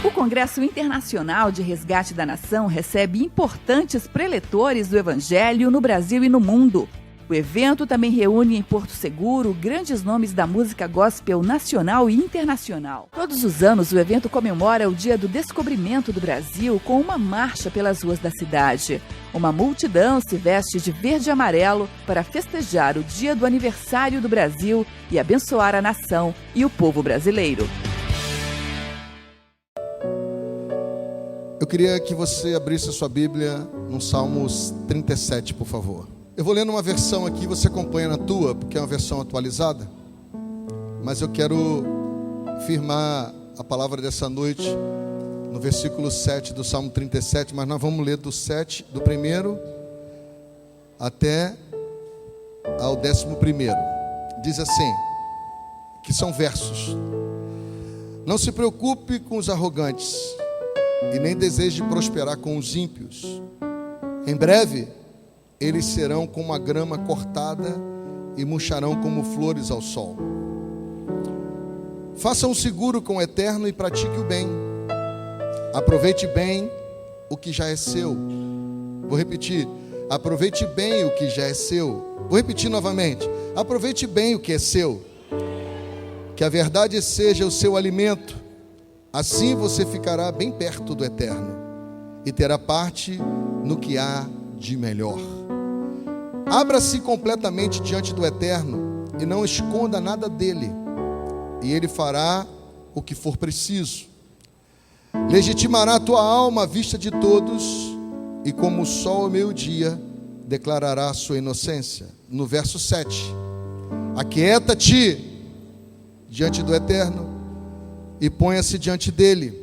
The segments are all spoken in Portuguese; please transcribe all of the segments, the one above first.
O Congresso Internacional de Resgate da Nação recebe importantes preletores do Evangelho no Brasil e no mundo. O evento também reúne em Porto Seguro grandes nomes da música gospel nacional e internacional. Todos os anos, o evento comemora o Dia do Descobrimento do Brasil com uma marcha pelas ruas da cidade. Uma multidão se veste de verde e amarelo para festejar o dia do aniversário do Brasil e abençoar a nação e o povo brasileiro. Eu queria que você abrisse a sua Bíblia no Salmos 37, por favor. Eu vou lendo uma versão aqui, você acompanha na tua, porque é uma versão atualizada. Mas eu quero firmar a palavra dessa noite no versículo 7 do Salmo 37, mas nós vamos ler do 7, do primeiro até ao 11º. Diz assim, que são versos. Não se preocupe com os arrogantes, e nem deseje prosperar com os ímpios. Em breve, eles serão como a grama cortada e murcharão como flores ao sol. Faça um seguro com o Eterno e pratique o bem. Aproveite bem o que já é seu. Vou repetir. Aproveite bem o que já é seu. Vou repetir novamente. Aproveite bem o que é seu. Que a verdade seja o seu alimento. Assim você ficará bem perto do Eterno e terá parte no que há de melhor. Abra-se completamente diante do Eterno e não esconda nada dele, e ele fará o que for preciso. Legitimará a tua alma à vista de todos, e como o sol ao meio-dia, declarará a sua inocência. No verso 7, aquieta-te diante do Eterno e ponha-se diante dele.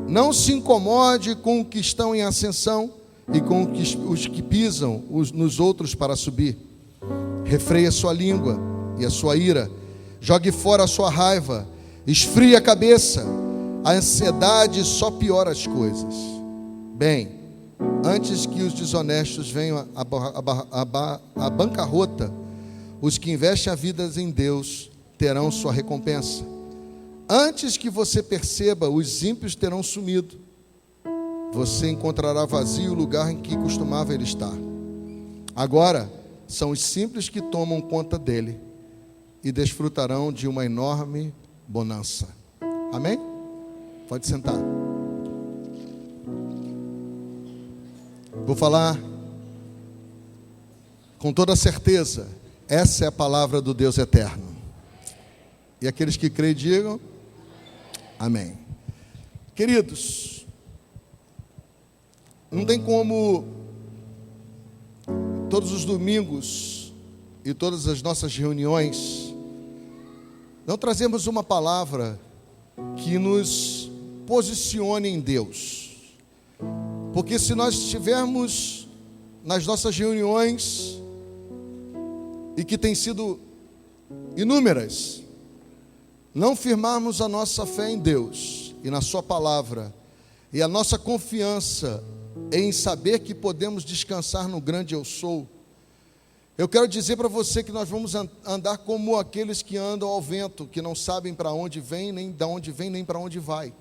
Não se incomode com os que estão em ascensão e com os que pisam nos outros para subir. Refreia sua língua e a sua ira. Jogue fora a sua raiva. Esfrie a cabeça. A ansiedade só piora as coisas. Bem, antes que os desonestos venham à bancarrota, os que investem a vida em Deus terão sua recompensa. Antes que você perceba, os ímpios terão sumido. Você encontrará vazio o lugar em que costumava ele estar. Agora, são os simples que tomam conta dele e desfrutarão de uma enorme bonança. Amém? Pode sentar. Vou falar com toda certeza. Essa é a palavra do Deus eterno. E aqueles que creem, digam amém. Queridos, não tem como todos os domingos e todas as nossas reuniões não trazemos uma palavra que nos posicione em Deus. Porque se nós estivermos nas nossas reuniões, e que têm sido inúmeras, não firmarmos a nossa fé em Deus e na sua palavra, e a nossa confiança em saber que podemos descansar no grande eu sou, eu quero dizer para você que nós vamos andar como aqueles que andam ao vento, que não sabem para onde vem, nem de onde vem, nem para onde vai.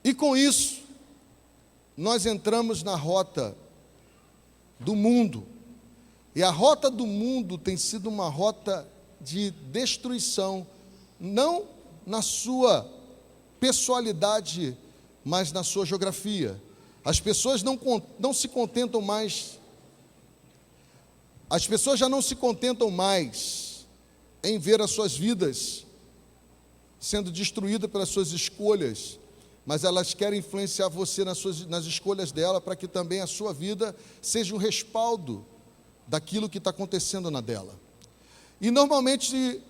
E com isso, nós entramos na rota do mundo. E a rota do mundo tem sido uma rota de destruição, não na sua pessoalidade, mas na sua geografia. As pessoas não se contentam mais, as pessoas já não se contentam mais em ver as suas vidas sendo destruídas pelas suas escolhas, mas elas querem influenciar você nas escolhas dela, para que também a sua vida seja um respaldo daquilo que está acontecendo na dela. E normalmente,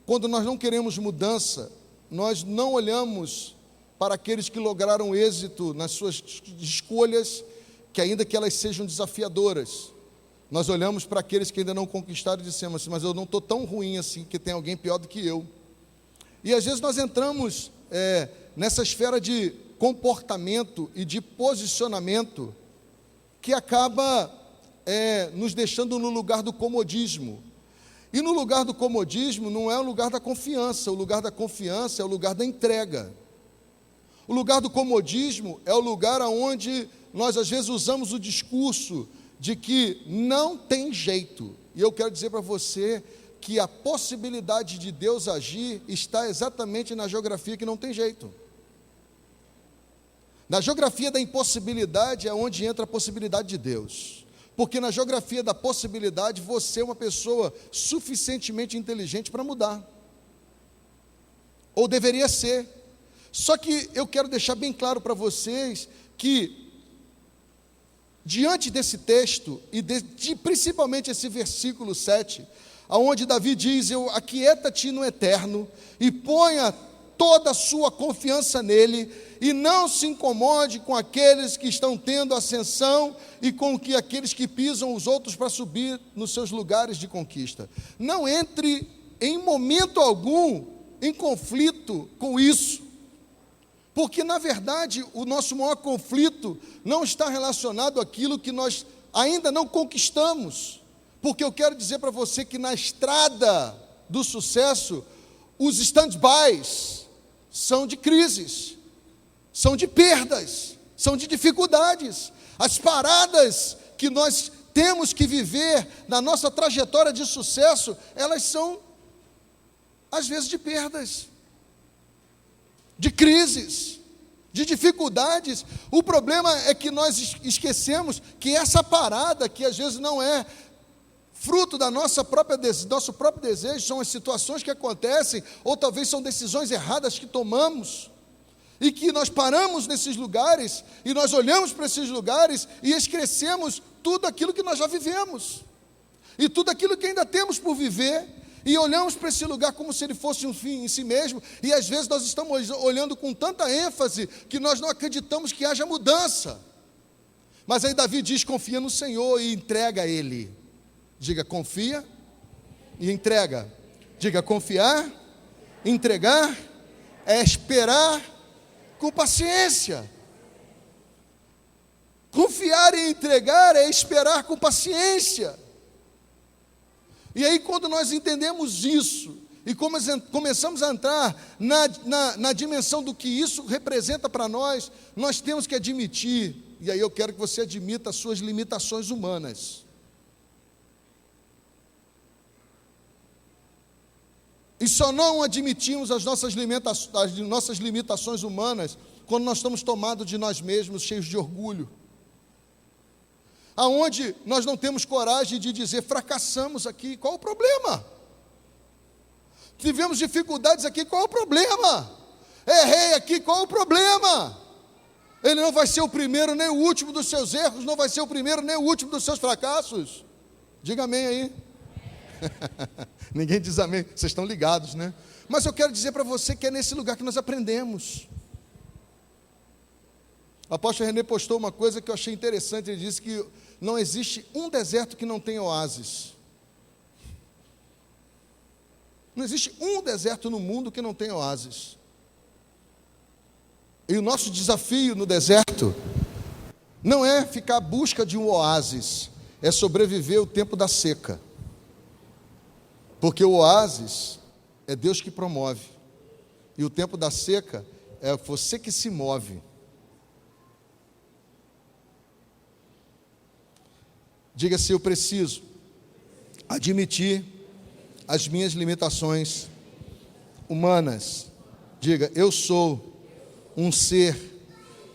quando nós não queremos mudança, nós não olhamos para aqueles que lograram êxito nas suas escolhas, que ainda que elas sejam desafiadoras, nós olhamos para aqueles que ainda não conquistaram e dissemos assim, mas eu não estou tão ruim assim, que tem alguém pior do que eu. E às vezes nós entramos nessa esfera de comportamento e de posicionamento que acaba nos deixando no lugar do comodismo. E no lugar do comodismo não é o lugar da confiança, o lugar da confiança é o lugar da entrega. O lugar do comodismo é o lugar onde nós às vezes usamos o discurso de que não tem jeito. E eu quero dizer para você que a possibilidade de Deus agir está exatamente na geografia que não tem jeito. Na geografia da impossibilidade é onde entra a possibilidade de Deus. Porque na geografia da possibilidade você é uma pessoa suficientemente inteligente para mudar. Ou deveria ser. Só que eu quero deixar bem claro para vocês que, diante desse texto, e principalmente esse versículo 7, onde Davi diz, aquieta-te no eterno, e ponha toda a sua confiança nele, e não se incomode com aqueles que estão tendo ascensão, e com aqueles que pisam os outros para subir nos seus lugares de conquista. Não entre em momento algum em conflito com isso. Porque, na verdade, o nosso maior conflito não está relacionado àquilo que nós ainda não conquistamos. Porque eu quero dizer para você que na estrada do sucesso, os stand-bys são de crises, são de perdas, são de dificuldades. As paradas que nós temos que viver na nossa trajetória de sucesso, elas são, às vezes, de perdas, de crises, de dificuldades. O problema é que nós esquecemos que essa parada, que às vezes não é fruto da nosso próprio desejo, são as situações que acontecem, ou talvez são decisões erradas que tomamos, e que nós paramos nesses lugares, e nós olhamos para esses lugares, e esquecemos tudo aquilo que nós já vivemos, e tudo aquilo que ainda temos por viver, e olhamos para esse lugar como se ele fosse um fim em si mesmo, e às vezes nós estamos olhando com tanta ênfase, que nós não acreditamos que haja mudança. Mas aí Davi diz, confia no Senhor e entrega a Ele. Diga, confia e entrega. Diga, confiar, entregar, é esperar com paciência. Confiar e entregar é esperar com paciência. E aí, quando nós entendemos isso, e começamos a entrar na dimensão do que isso representa para nós, nós temos que admitir, e aí eu quero que você admita as suas limitações humanas. E só não admitimos as nossas limitações humanas quando nós estamos tomados de nós mesmos, cheios de orgulho. Aonde nós não temos coragem de dizer, fracassamos aqui, qual o problema? Tivemos dificuldades aqui, qual o problema? Errei aqui, qual o problema? Ele não vai ser o primeiro nem o último dos seus erros, não vai ser o primeiro nem o último dos seus fracassos. Diga amém aí. Ninguém diz amém, vocês estão ligados, né? Mas eu quero dizer para você que é nesse lugar que nós aprendemos. O apóstolo René postou uma coisa que eu achei interessante, ele disse que não existe um deserto que não tenha oásis. Não existe um deserto no mundo que não tenha oásis. E o nosso desafio no deserto não é ficar à busca de um oásis, é sobreviver o tempo da seca. Porque o oásis é Deus que promove, e o tempo da seca é você que se move. Diga se eu preciso admitir as minhas limitações humanas. Diga, eu sou um ser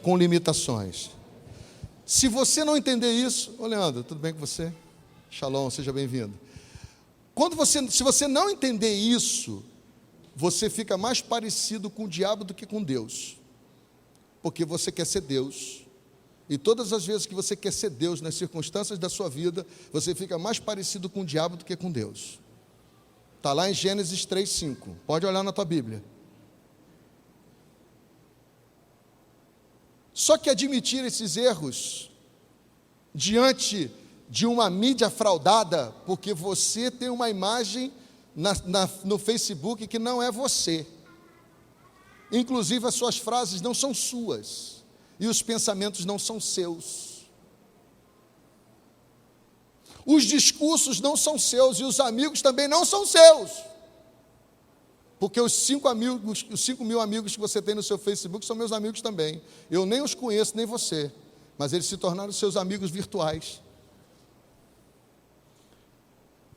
com limitações. Se você não entender isso, ô Leandro, tudo bem com você? Shalom, seja bem-vindo. Se você não entender isso, você fica mais parecido com o diabo do que com Deus, porque você quer ser Deus. E todas as vezes que você quer ser Deus nas circunstâncias da sua vida, você fica mais parecido com o diabo do que com Deus. Está lá em Gênesis 3:5. Pode olhar na tua Bíblia. Só que admitir esses erros diante de uma mídia fraudada, porque você tem uma imagem no Facebook que não é você. Inclusive as suas frases não são suas. E os pensamentos não são seus. Os discursos não são seus e os amigos também não são seus. Porque os 5 mil amigos que você tem no seu Facebook são meus amigos também. Eu nem os conheço, nem você. Mas eles se tornaram seus amigos virtuais.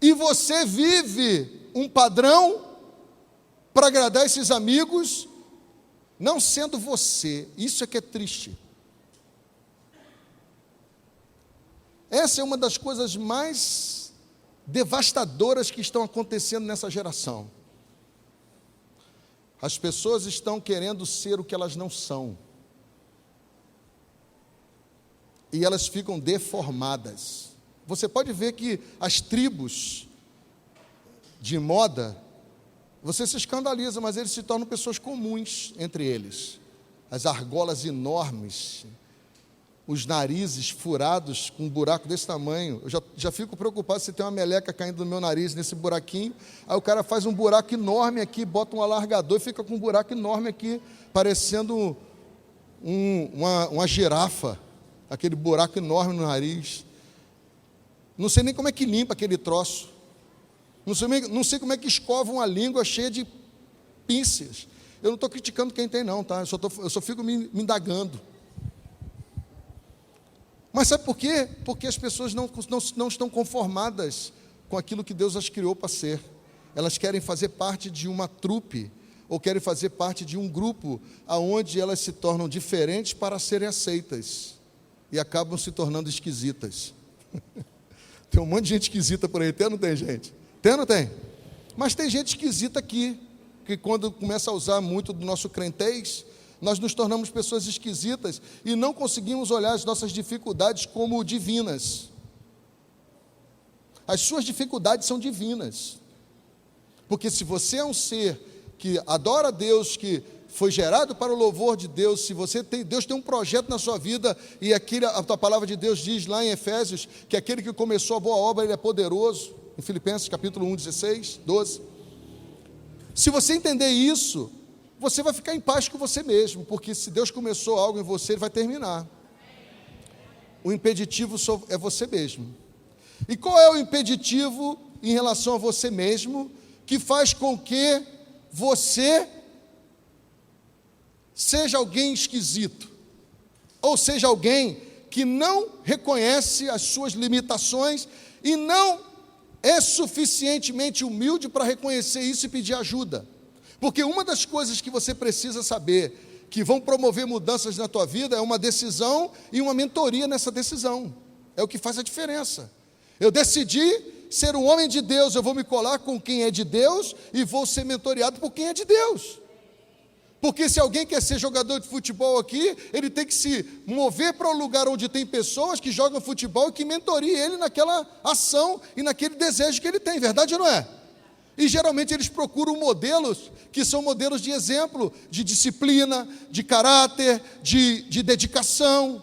E você vive um padrão para agradar esses amigos, não sendo você. Isso é que é triste. Essa é uma das coisas mais devastadoras que estão acontecendo nessa geração. As pessoas estão querendo ser o que elas não são. E elas ficam deformadas. Você pode ver que as tribos de moda, você se escandaliza, mas eles se tornam pessoas comuns entre eles. As argolas enormes, os narizes furados com um buraco desse tamanho. Eu já fico preocupado se tem uma meleca caindo no meu nariz, nesse buraquinho. Aí o cara faz um buraco enorme aqui, bota um alargador e fica com um buraco enorme aqui, parecendo uma girafa, aquele buraco enorme no nariz. Não sei nem como é que limpa aquele troço. Não sei como é que escova uma língua cheia de pínceas. Eu não estou criticando quem tem não, tá? Eu só fico me indagando. Mas sabe por quê? Porque as pessoas não estão conformadas com aquilo que Deus as criou para ser. Elas querem fazer parte de uma trupe, ou querem fazer parte de um grupo, onde elas se tornam diferentes para serem aceitas, e acabam se tornando esquisitas. Tem um monte de gente esquisita por aí, tem ou não tem gente? Tem ou não tem? Mas tem gente esquisita aqui, que quando começa a usar muito do nosso crentez, nós nos tornamos pessoas esquisitas e não conseguimos olhar as nossas dificuldades como divinas. As suas dificuldades são divinas. Porque se você é um ser que adora a Deus, que foi gerado para o louvor de Deus, se Deus tem um projeto na sua vida, e a tua palavra de Deus diz lá em Efésios, que aquele que começou a boa obra, ele é poderoso, em Filipenses capítulo 1, 16, 12. Se você entender isso, você vai ficar em paz com você mesmo, porque se Deus começou algo em você, Ele vai terminar. O impeditivo é você mesmo. E qual é o impeditivo em relação a você mesmo, que faz com que você seja alguém esquisito, ou seja alguém que não reconhece as suas limitações e não é suficientemente humilde para reconhecer isso e pedir ajuda? Porque uma das coisas que você precisa saber, que vão promover mudanças na tua vida, é uma decisão e uma mentoria nessa decisão. É o que faz a diferença. Eu decidi ser um homem de Deus, eu vou me colar com quem é de Deus e vou ser mentoreado por quem é de Deus. Porque se alguém quer ser jogador de futebol aqui, ele tem que se mover para um lugar onde tem pessoas que jogam futebol e que mentoriem ele naquela ação e naquele desejo que ele tem, verdade ou não é? E geralmente eles procuram modelos que são modelos de exemplo, de disciplina, de caráter, de dedicação,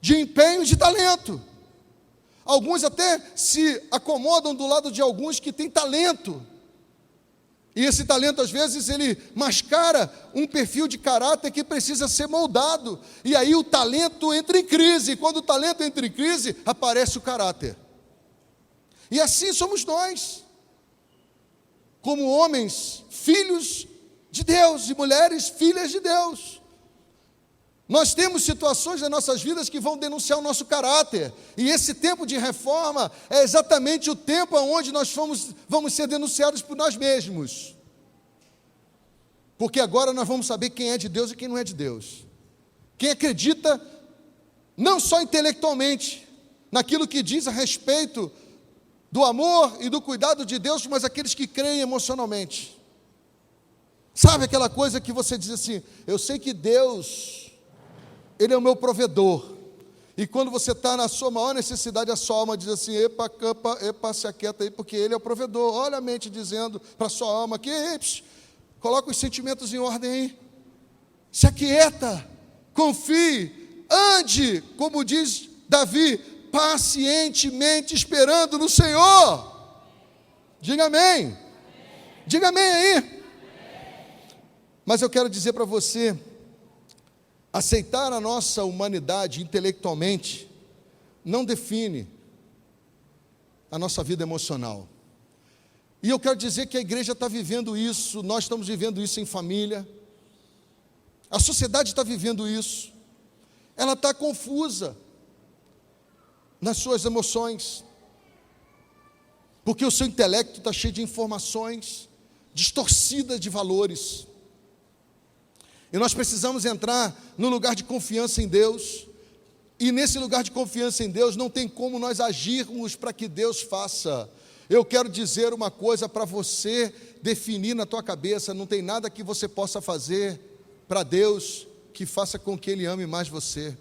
de empenho e de talento. Alguns até se acomodam do lado de alguns que têm talento. E esse talento, às vezes, ele mascara um perfil de caráter que precisa ser moldado. E aí o talento entra em crise. E quando o talento entra em crise, aparece o caráter. E assim somos nós, como homens, filhos de Deus, e mulheres, filhas de Deus. Nós temos situações nas nossas vidas que vão denunciar o nosso caráter, e esse tempo de reforma é exatamente o tempo onde nós vamos ser denunciados por nós mesmos, porque agora nós vamos saber quem é de Deus e quem não é de Deus, quem acredita não só intelectualmente naquilo que diz a respeito do amor e do cuidado de Deus, mas aqueles que creem emocionalmente. Sabe aquela coisa que você diz assim, eu sei que Deus, Ele é o meu provedor, e quando você está na sua maior necessidade, a sua alma diz assim, epa, se aquieta aí, porque Ele é o provedor. Olha a mente dizendo para a sua alma aqui, coloca os sentimentos em ordem aí, se aquieta, confie, ande, como diz Davi, pacientemente esperando no Senhor. Diga amém. Diga amém aí. Mas eu quero dizer para você, aceitar a nossa humanidade intelectualmente não define a nossa vida emocional. E eu quero dizer que a igreja está vivendo isso, nós estamos vivendo isso em família, a sociedade está vivendo isso, ela está confusa nas suas emoções, porque o seu intelecto está cheio de informações distorcidas de valores, e nós precisamos entrar no lugar de confiança em Deus, e nesse lugar de confiança em Deus não tem como nós agirmos para que Deus faça. Eu quero dizer uma coisa para você definir na tua cabeça: não tem nada que você possa fazer para Deus que faça com que Ele ame mais você.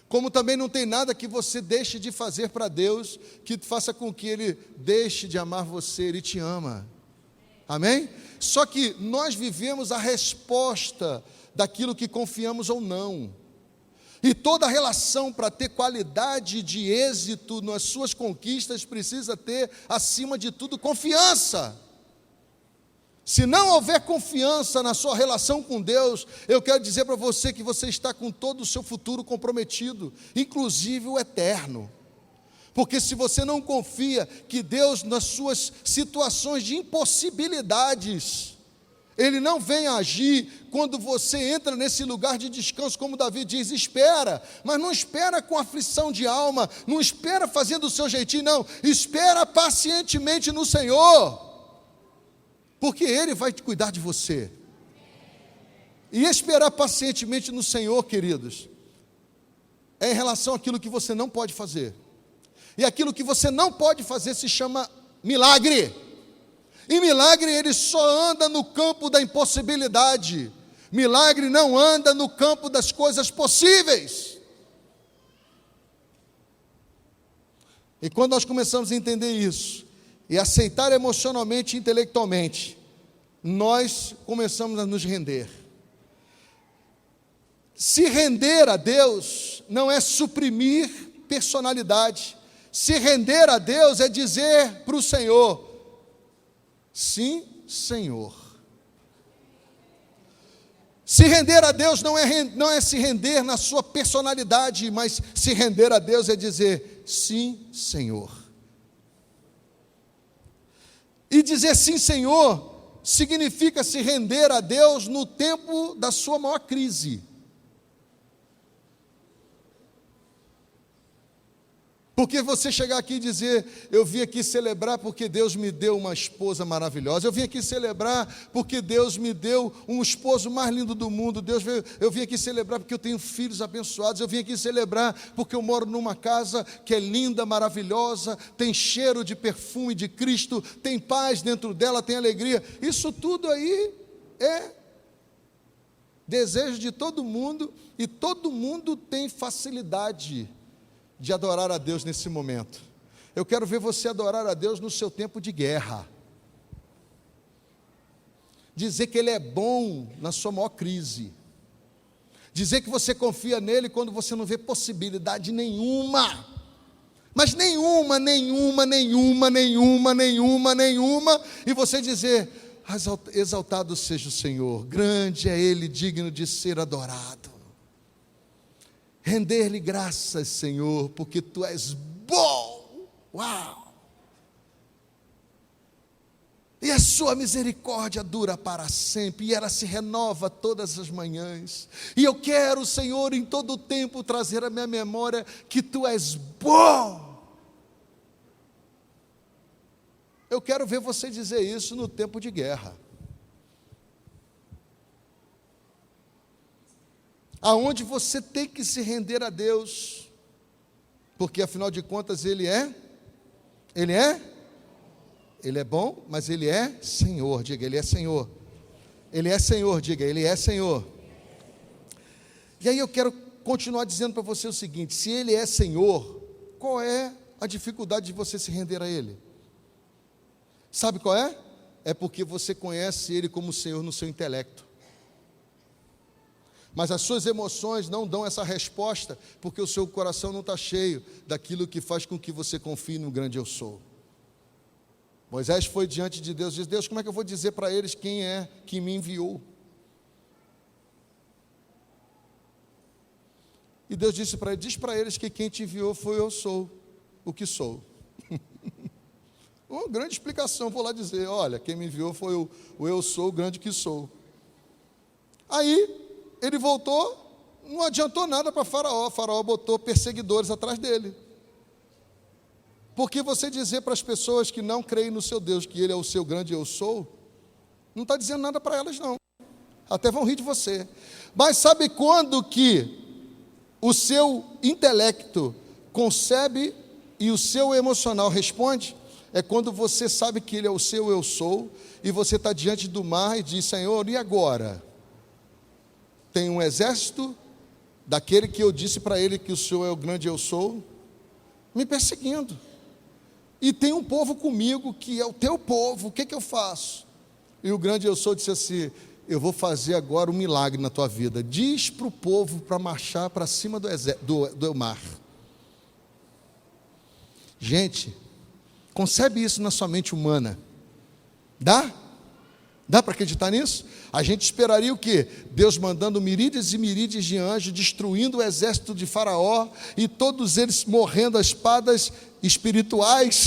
Como também não tem nada que você deixe de fazer para Deus que faça com que Ele deixe de amar você. Ele te ama. Amém? Só que nós vivemos a resposta daquilo que confiamos ou não. E toda relação para ter qualidade de êxito nas suas conquistas precisa ter, acima de tudo, confiança. Se não houver confiança na sua relação com Deus, eu quero dizer para você que você está com todo o seu futuro comprometido, inclusive o eterno. Porque se você não confia que Deus, nas suas situações de impossibilidades, Ele não vem agir quando você entra nesse lugar de descanso, como Davi diz: espera, mas não espera com aflição de alma, não espera fazendo o seu jeitinho, não, espera pacientemente no Senhor, porque Ele vai cuidar de você. E esperar pacientemente no Senhor, queridos, é em relação àquilo que você não pode fazer, e aquilo que você não pode fazer se chama milagre. E milagre, ele só anda no campo da impossibilidade. Milagre não anda no campo das coisas possíveis. E quando nós começamos a entender isso, e aceitar emocionalmente e intelectualmente, nós começamos a nos render. Se render a Deus não é suprimir personalidade. Se render a Deus é dizer para o Senhor: sim, Senhor. Se render a Deus não é se render na sua personalidade, mas se render a Deus é dizer: sim, Senhor. E dizer sim, Senhor, significa se render a Deus no tempo da sua maior crise. Porque você chegar aqui e dizer: eu vim aqui celebrar porque Deus me deu uma esposa maravilhosa, eu vim aqui celebrar porque Deus me deu um esposo mais lindo do mundo, eu vim aqui celebrar porque eu tenho filhos abençoados, eu vim aqui celebrar porque eu moro numa casa que é linda, maravilhosa, tem cheiro de perfume de Cristo, tem paz dentro dela, tem alegria. Isso tudo aí é desejo de todo mundo, e todo mundo tem facilidade de adorar a Deus nesse momento. Eu quero ver você adorar a Deus no seu tempo de guerra, dizer que Ele é bom na sua maior crise, dizer que você confia nele quando você não vê possibilidade nenhuma, mas nenhuma, e você dizer: exaltado seja o Senhor, grande é Ele, digno de ser adorado. Render-lhe graças, Senhor, porque Tu és bom. Uau! E a sua misericórdia dura para sempre, e ela se renova todas as manhãs. E eu quero, Senhor, em todo o tempo trazer à minha memória que Tu és bom. Eu quero ver você dizer isso no tempo de guerra, aonde você tem que se render a Deus, porque afinal de contas Ele é bom, mas Ele é Senhor. Diga: Ele é Senhor. Ele é Senhor. Diga: Ele é Senhor. E aí eu quero continuar dizendo para você o seguinte: se Ele é Senhor, qual é a dificuldade de você se render a Ele? Sabe qual é? É porque você conhece Ele como Senhor no seu intelecto, mas as suas emoções não dão essa resposta, porque o seu coração não está cheio daquilo que faz com que você confie no grande eu sou. Moisés foi diante de Deus e disse: Deus, como é que eu vou dizer para eles quem é que me enviou? E Deus disse para ele: diz para eles que quem te enviou foi eu sou, o que sou. Uma grande explicação, vou lá dizer, olha, quem me enviou foi o eu sou o grande que sou. Aí, ele voltou, não adiantou nada para Faraó. Faraó botou perseguidores atrás dele. Porque você dizer para as pessoas que não creem no seu Deus, que Ele é o seu grande eu sou, não está dizendo nada para elas, não. Até vão rir de você. Mas sabe quando que o seu intelecto concebe e o seu emocional responde? É quando você sabe que Ele é o seu eu sou, e você está diante do mar e diz, Senhor, e agora? Tem um exército daquele que eu disse para ele que o Senhor é o grande eu sou, me perseguindo. E tem um povo comigo que é o teu povo, o que eu faço? E o grande eu sou disse assim, eu vou fazer agora um milagre na tua vida. Diz para o povo para marchar para cima do mar. Gente, concebe isso na sua mente humana? Dá? Dá para acreditar nisso? A gente esperaria o quê? Deus mandando miríades e miríades de anjos, destruindo o exército de Faraó, e todos eles morrendo a espadas espirituais,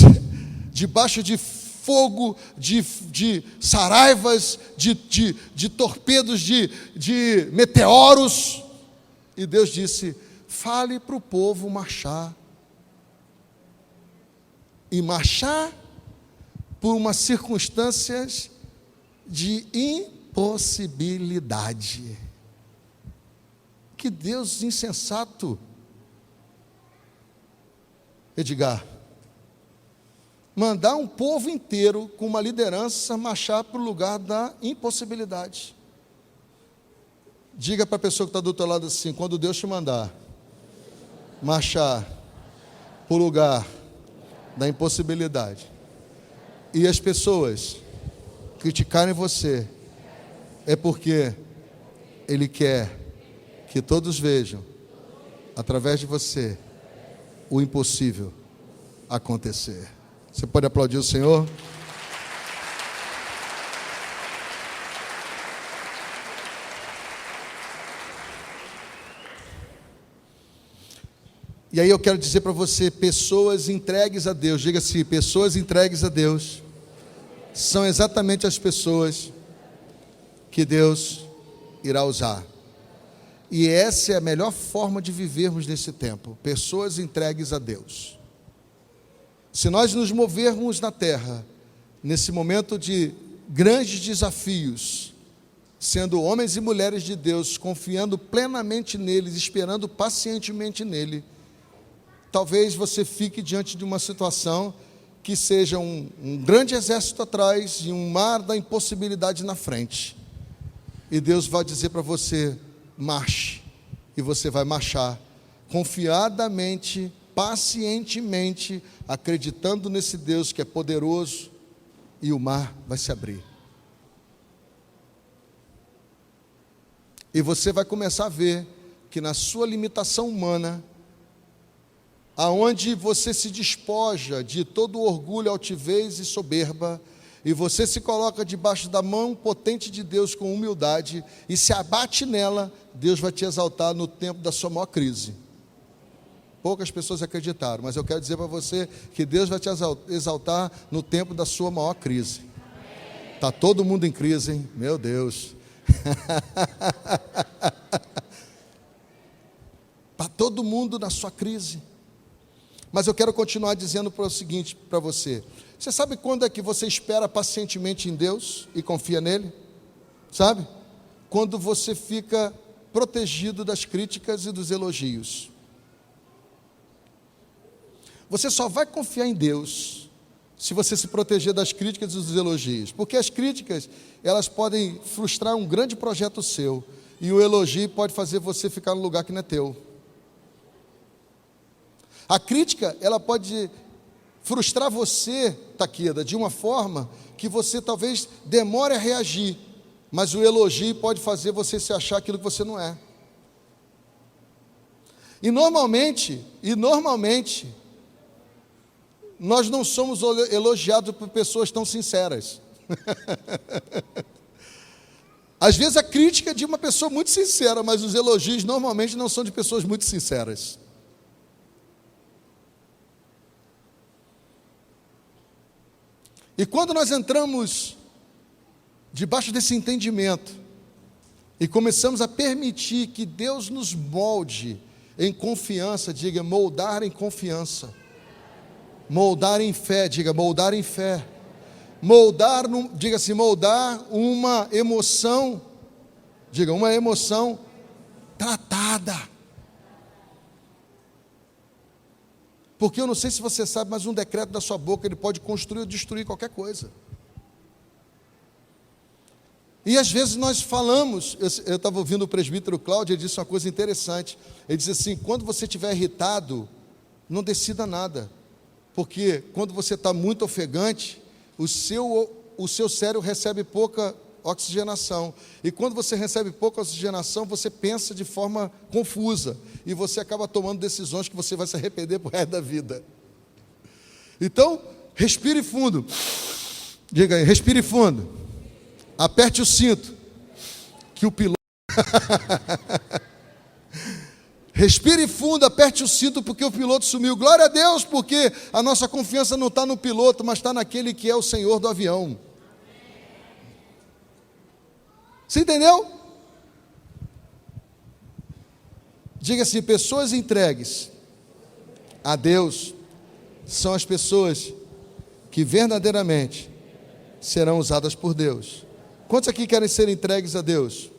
debaixo de fogo, de saraivas, de torpedos, de meteoros. E Deus disse, fale para o povo marchar. E marchar por umas circunstâncias de impossibilidade. Que Deus insensato. Edgar, mandar um povo inteiro com uma liderança marchar para o lugar da impossibilidade. Diga para a pessoa que está do teu lado assim, quando Deus te mandar marchar para o lugar da impossibilidade, e as pessoas criticarem você, é porque Ele quer que todos vejam, através de você, o impossível acontecer. Você pode aplaudir o Senhor? E aí eu quero dizer para você, pessoas entregues a Deus, diga assim, pessoas entregues a Deus, são exatamente as pessoas que Deus irá usar. E essa é a melhor forma de vivermos nesse tempo, pessoas entregues a Deus. Se nós nos movermos na terra, nesse momento de grandes desafios, sendo homens e mulheres de Deus, confiando plenamente neles, esperando pacientemente nele, talvez você fique diante de uma situação que seja um grande exército atrás e um mar da impossibilidade na frente. E Deus vai dizer para você, marche, e você vai marchar, confiadamente, pacientemente, acreditando nesse Deus que é poderoso, e o mar vai se abrir. E você vai começar a ver que na sua limitação humana, aonde você se despoja de todo orgulho, altivez e soberba, e você se coloca debaixo da mão potente de Deus com humildade, e se abate nela, Deus vai te exaltar no tempo da sua maior crise. Poucas pessoas acreditaram, mas eu quero dizer para você que Deus vai te exaltar no tempo da sua maior crise. Está todo mundo em crise, hein? Meu Deus. Está todo mundo na sua crise. Mas eu quero continuar dizendo o seguinte para você. Você sabe quando é que você espera pacientemente em Deus e confia nele? Sabe? Quando você fica protegido das críticas e dos elogios. Você só vai confiar em Deus se você se proteger das críticas e dos elogios. Porque as críticas, elas podem frustrar um grande projeto seu. E o elogio pode fazer você ficar no lugar que não é teu. A crítica, ela pode frustrar você, Taquida, de uma forma que você talvez demore a reagir, mas o elogio pode fazer você se achar aquilo que você não é. E normalmente, nós não somos elogiados por pessoas tão sinceras. Às vezes a crítica é de uma pessoa muito sincera, mas os elogios normalmente não são de pessoas muito sinceras. E quando nós entramos debaixo desse entendimento e começamos a permitir que Deus nos molde em confiança, diga moldar em confiança, moldar em fé, diga moldar em fé, moldar, diga assim, moldar uma emoção, diga uma emoção tratada. Porque eu não sei se você sabe, mas um decreto da sua boca, ele pode construir ou destruir qualquer coisa. E às vezes nós falamos, eu estava ouvindo o presbítero Cláudio, ele disse uma coisa interessante, ele disse assim, quando você estiver irritado, não decida nada, porque quando você está muito ofegante, o seu cérebro recebe pouca oxigenação, e quando você recebe pouca oxigenação, você pensa de forma confusa, e você acaba tomando decisões que você vai se arrepender por resto da vida. Então, respire fundo, diga aí, respire fundo, aperte o cinto, que o piloto... Respire fundo, aperte o cinto, porque o piloto sumiu. Glória a Deus, porque a nossa confiança não está no piloto, mas está naquele que é o Senhor do avião. Você entendeu? Diga assim, pessoas entregues a Deus são as pessoas que verdadeiramente serão usadas por Deus. Quantos aqui querem ser entregues a Deus?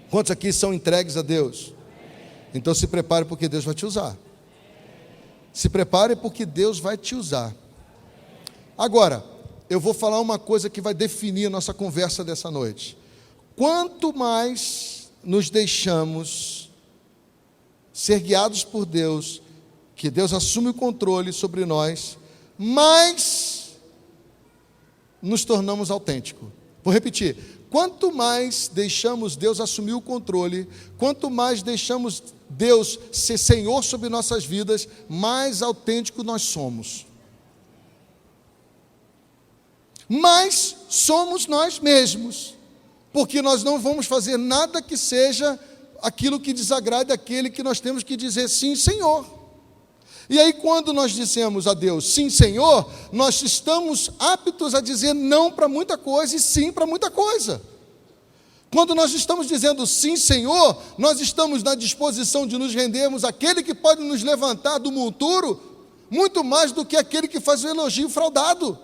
Quantos aqui são entregues a Deus? Então se prepare porque Deus vai te usar. Se prepare porque Deus vai te usar. Agora, eu vou falar uma coisa que vai definir a nossa conversa dessa noite. Quanto mais nos deixamos ser guiados por Deus, que Deus assume o controle sobre nós, mais nos tornamos autênticos. Vou repetir. Quanto mais deixamos Deus assumir o controle, quanto mais deixamos Deus ser Senhor sobre nossas vidas, mais autênticos nós somos. Mas somos nós mesmos, porque nós não vamos fazer nada que seja aquilo que desagrade aquele que nós temos que dizer sim, Senhor. E aí quando nós dissemos a Deus sim, Senhor, nós estamos aptos a dizer não para muita coisa e sim para muita coisa. Quando nós estamos dizendo sim, Senhor, nós estamos na disposição de nos rendermos àquele que pode nos levantar do monturo, muito mais do que aquele que faz o elogio fraudado.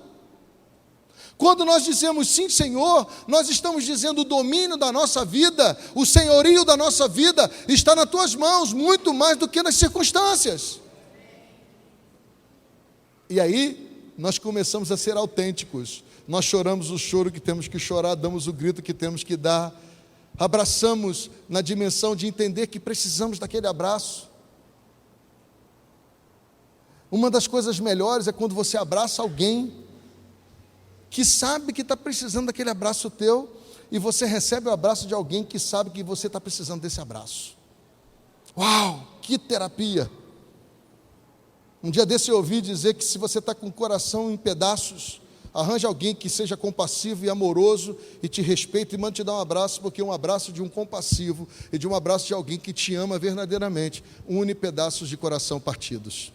Quando nós dizemos sim, Senhor, nós estamos dizendo o domínio da nossa vida, o senhorio da nossa vida está nas tuas mãos, muito mais do que nas circunstâncias. E aí, nós começamos a ser autênticos. Nós choramos o choro que temos que chorar, damos o grito que temos que dar, abraçamos na dimensão de entender que precisamos daquele abraço. Uma das coisas melhores é quando você abraça alguém que sabe que está precisando daquele abraço teu, e você recebe o abraço de alguém que sabe que você está precisando desse abraço. Uau, que terapia! Um dia desse eu ouvi dizer que se você está com o coração em pedaços, arranje alguém que seja compassivo e amoroso e te respeite e mande te dar um abraço, porque um abraço de um compassivo e de um abraço de alguém que te ama verdadeiramente une pedaços de coração partidos.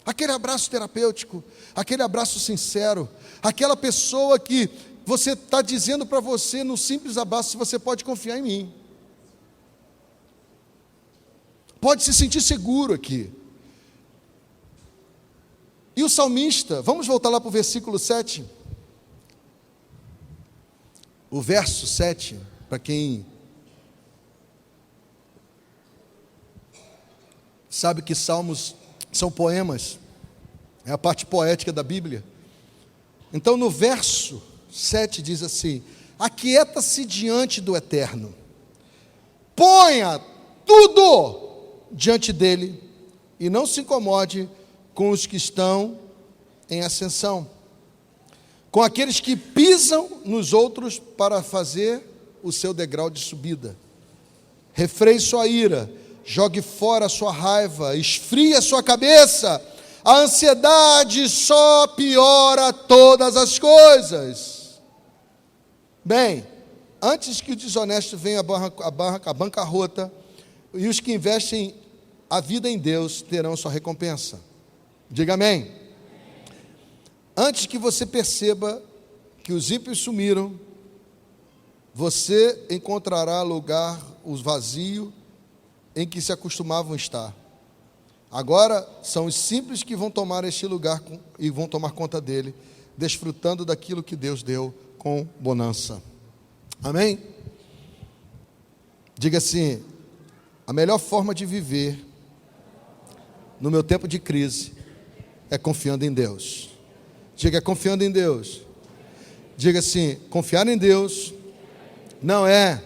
Aquele abraço terapêutico, aquele abraço sincero, aquela pessoa que você está dizendo para você no simples abraço, se você pode confiar em mim. Pode se sentir seguro aqui. E o salmista, vamos voltar lá para o versículo 7. O verso 7, para quem sabe que salmos são poemas, é a parte poética da Bíblia. Então no verso 7 diz assim: aquieta-se diante do Eterno, ponha tudo diante dele, e não se incomode com os que estão em ascensão, com aqueles que pisam nos outros para fazer o seu degrau de subida. Refreie sua ira, jogue fora a sua raiva, esfrie a sua cabeça. A ansiedade só piora todas as coisas. Bem, antes que o desonesto venha a bancarrota, e os que investem a vida em Deus terão sua recompensa. Diga amém. Antes que você perceba que os ímpios sumiram, você encontrará lugar, os vazios, em que se acostumavam estar. Agora são os simples que vão tomar este lugar e vão tomar conta dele, desfrutando daquilo que Deus deu com bonança. Amém? Diga assim: a melhor forma de viver no meu tempo de crise é confiando em Deus. Diga: confiando em Deus. Diga assim: confiar em Deus não é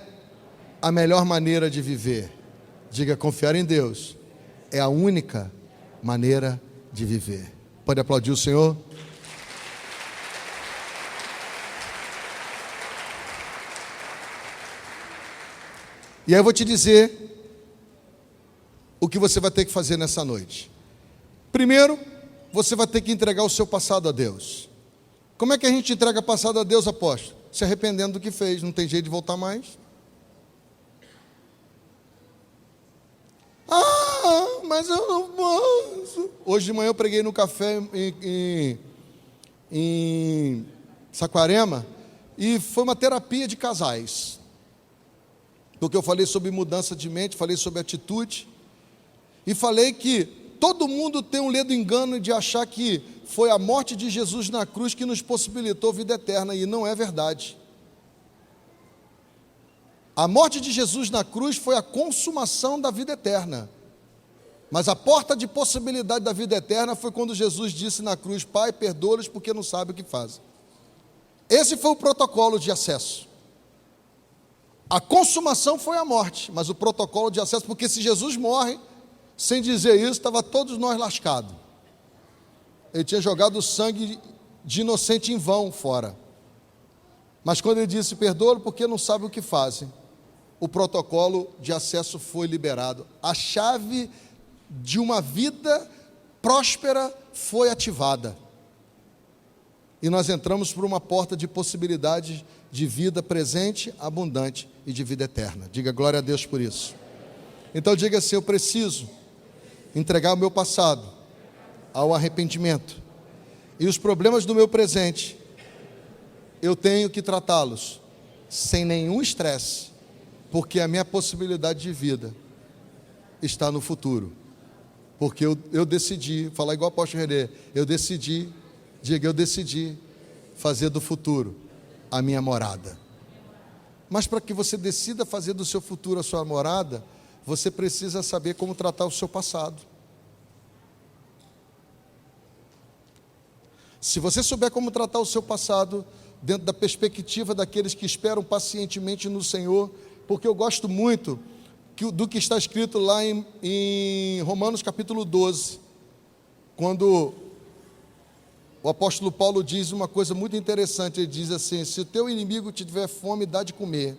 a melhor maneira de viver. Diga: confiar em Deus é a única maneira de viver. Pode aplaudir o Senhor? E aí eu vou te dizer o que você vai ter que fazer nessa noite. Primeiro, você vai ter que entregar o seu passado a Deus. Como é que a gente entrega passado a Deus, apóstolo? Se arrependendo do que fez, não tem jeito de voltar mais. Ah, mas eu não posso. Hoje de manhã eu preguei no café em Saquarema e foi uma terapia de casais. Porque eu falei sobre mudança de mente, falei sobre atitude e falei que todo mundo tem um ledo engano de achar que foi a morte de Jesus na cruz que nos possibilitou vida eterna, e não é verdade. A morte de Jesus na cruz foi a consumação da vida eterna, mas a porta de possibilidade da vida eterna foi quando Jesus disse na cruz: Pai, perdoa-lhes porque não sabem o que fazem. Esse foi o protocolo de acesso. A consumação foi a morte, mas o protocolo de acesso, porque se Jesus morre sem dizer isso, estava todos nós lascados. Ele tinha jogado o sangue de inocente em vão fora. Mas quando ele disse: perdoa-lo porque não sabem o que fazem, o protocolo de acesso foi liberado. A chave de uma vida próspera foi ativada. E nós entramos por uma porta de possibilidades de vida presente, abundante e de vida eterna. Diga glória a Deus por isso. Então diga assim: eu preciso entregar o meu passado ao arrependimento, e os problemas do meu presente eu tenho que tratá-los sem nenhum estresse, porque a minha possibilidade de vida está no futuro. Porque eu decidi, falar igual o apóstolo René, eu decidi fazer do futuro a minha morada. Mas para que você decida fazer do seu futuro a sua morada, você precisa saber como tratar o seu passado. Se você souber como tratar o seu passado, dentro da perspectiva daqueles que esperam pacientemente no Senhor, porque eu gosto muito do que está escrito lá em Romanos capítulo 12, quando o apóstolo Paulo diz uma coisa muito interessante. Ele diz assim: se o teu inimigo tiver fome, dá de comer.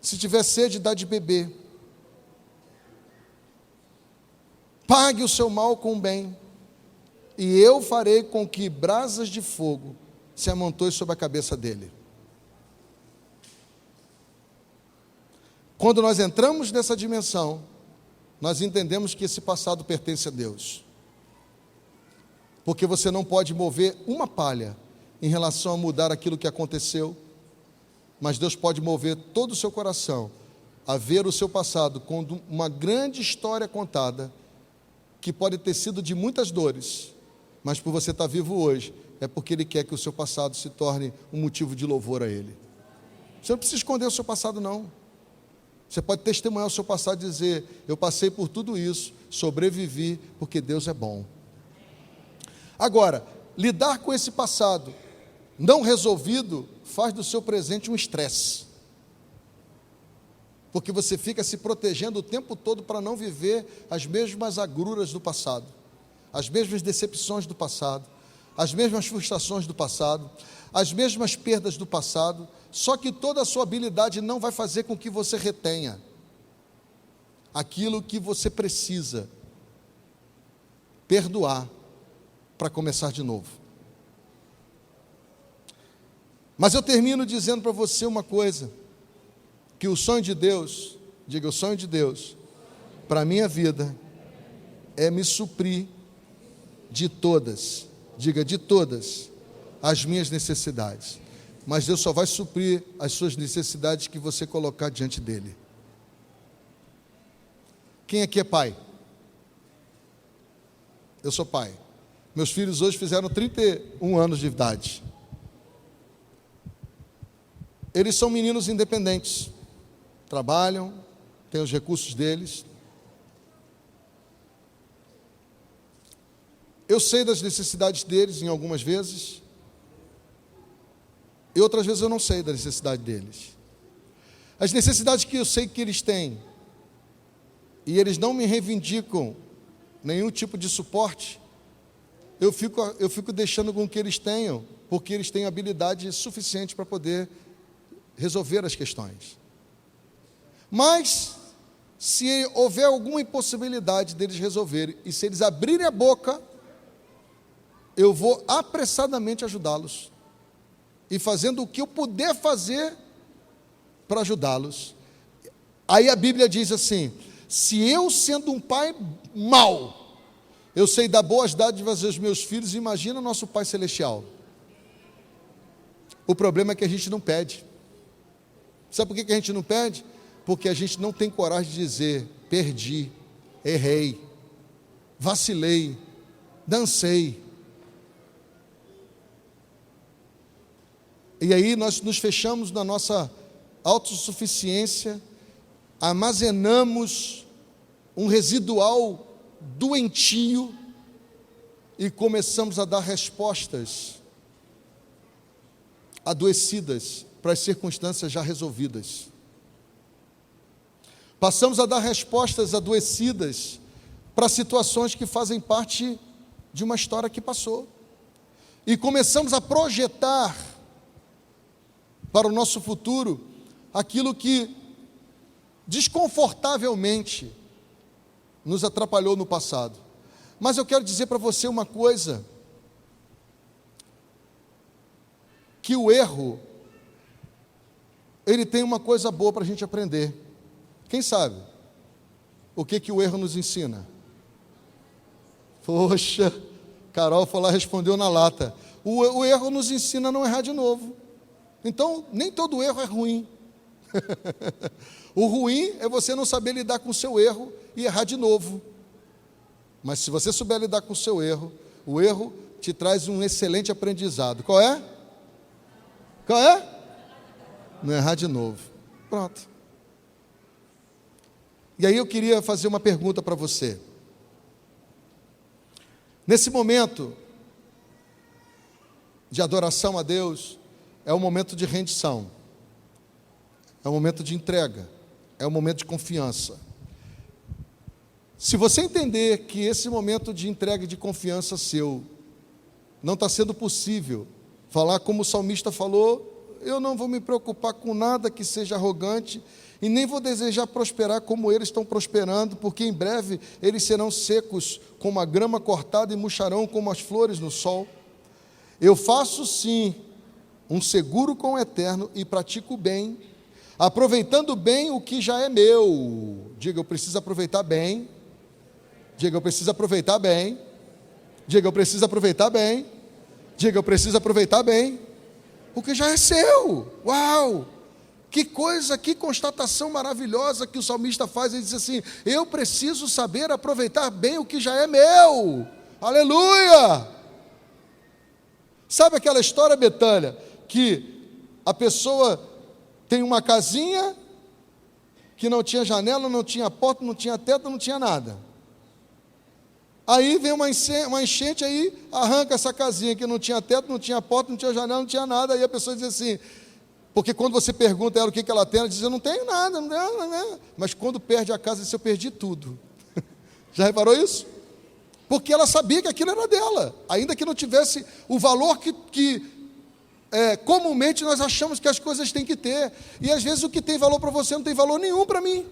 Se tiver sede, dá de beber. Pague o seu mal com o bem, e eu farei com que brasas de fogo se amontoem sobre a cabeça dele. Quando nós entramos nessa dimensão, nós entendemos que esse passado pertence a Deus. Porque você não pode mover uma palha em relação a mudar aquilo que aconteceu, mas Deus pode mover todo o seu coração a ver o seu passado como uma grande história contada, que pode ter sido de muitas dores, mas por você estar vivo hoje, é porque Ele quer que o seu passado se torne um motivo de louvor a Ele. Você não precisa esconder o seu passado, não. Você pode testemunhar o seu passado e dizer: eu passei por tudo isso, sobrevivi, porque Deus é bom. Agora, lidar com esse passado não resolvido faz do seu presente um estresse, porque você fica se protegendo o tempo todo para não viver as mesmas agruras do passado, as mesmas decepções do passado, as mesmas frustrações do passado, as mesmas perdas do passado. Só que toda a sua habilidade não vai fazer com que você retenha aquilo que você precisa perdoar para começar de novo. Mas eu termino dizendo para você uma coisa, que o sonho de Deus, diga: o sonho de Deus para a minha vida é me suprir de todas, diga de todas, as minhas necessidades. Mas Deus só vai suprir as suas necessidades que você colocar diante dEle. Quem aqui é pai? Eu sou pai. Meus filhos hoje fizeram 31 anos de idade. Eles são meninos independentes, trabalham, têm os recursos deles. Eu sei das necessidades deles em algumas vezes, e outras vezes eu não sei da necessidade deles. As necessidades que eu sei que eles têm, e eles não me reivindicam nenhum tipo de suporte, eu fico deixando com que eles tenham, porque eles têm habilidade suficiente para poder resolver as questões. Mas, se houver alguma impossibilidade deles resolverem, e se eles abrirem a boca, eu vou apressadamente ajudá-los, e fazendo o que eu puder fazer para ajudá-los. Aí a Bíblia diz assim: se eu, sendo um pai mau, eu sei dar boas dádivas aos meus filhos, imagina nosso Pai Celestial. O problema é que a gente não pede. Sabe por que a gente não pede? Porque a gente não tem coragem de dizer: perdi, errei, vacilei, dancei. E aí nós nos fechamos na nossa autossuficiência, armazenamos um residual doentio e começamos a dar respostas adoecidas para as circunstâncias já resolvidas. Passamos a dar respostas adoecidas para situações que fazem parte de uma história que passou. E começamos a projetar para o nosso futuro aquilo que desconfortavelmente nos atrapalhou no passado. Mas eu quero dizer para você uma coisa, que o erro, ele tem uma coisa boa para a gente aprender. Quem sabe? O que o erro nos ensina? Poxa, Carol foi lá, respondeu na lata. O erro nos ensina a não errar de novo. Então, nem todo erro é ruim. O ruim é você não saber lidar com o seu erro e errar de novo. Mas se você souber lidar com o seu erro, o erro te traz um excelente aprendizado. Qual é? Qual é? Não errar de novo. Pronto. E aí eu queria fazer uma pergunta para você. Nesse momento de adoração a Deus, é um momento de rendição, é um momento de entrega, é um momento de confiança. Se você entender que esse momento de entrega e de confiança seu não está sendo possível, falar como o salmista falou: eu não vou me preocupar com nada que seja arrogante, e nem vou desejar prosperar como eles estão prosperando, porque em breve eles serão secos como a grama cortada e murcharão como as flores no sol. Eu faço sim um seguro com o Eterno e pratico o bem, aproveitando bem o que já é meu. Diga: eu preciso aproveitar bem. Diga: eu preciso aproveitar bem. Diga: eu preciso aproveitar bem. Diga: eu preciso aproveitar bem o que já é seu. Uau! Que coisa, que constatação maravilhosa que o salmista faz. Ele diz assim: eu preciso saber aproveitar bem o que já é meu. Aleluia! Sabe aquela história, Betânia, que a pessoa tem uma casinha que não tinha janela, não tinha porta, não tinha teto, não tinha nada. Aí vem uma enchente, aí arranca essa casinha que não tinha teto, não tinha porta, não tinha janela, não tinha nada. Aí a pessoa diz assim, porque quando você pergunta a ela o que ela tem, ela diz: eu não tenho nada, não tenho nada. Mas quando perde a casa, diz: eu perdi tudo. Já reparou isso? Porque ela sabia que aquilo era dela, ainda que não tivesse o valor que comumente nós achamos que as coisas têm que ter. E às vezes o que tem valor para você não tem valor nenhum para mim.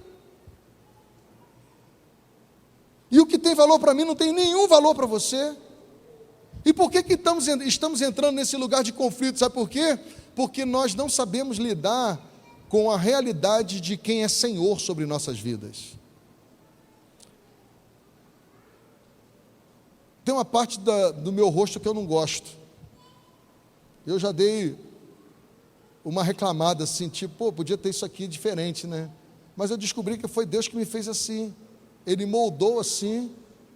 E o que tem valor para mim não tem nenhum valor para você. E por que estamos entrando nesse lugar de conflito? Sabe por quê? Porque nós não sabemos lidar com a realidade de quem é Senhor sobre nossas vidas. Tem uma parte do meu rosto que eu não gosto. Eu já dei uma reclamada assim, tipo, pô, podia ter isso aqui diferente, né? Mas eu descobri que foi Deus que me fez assim. Ele moldou assim,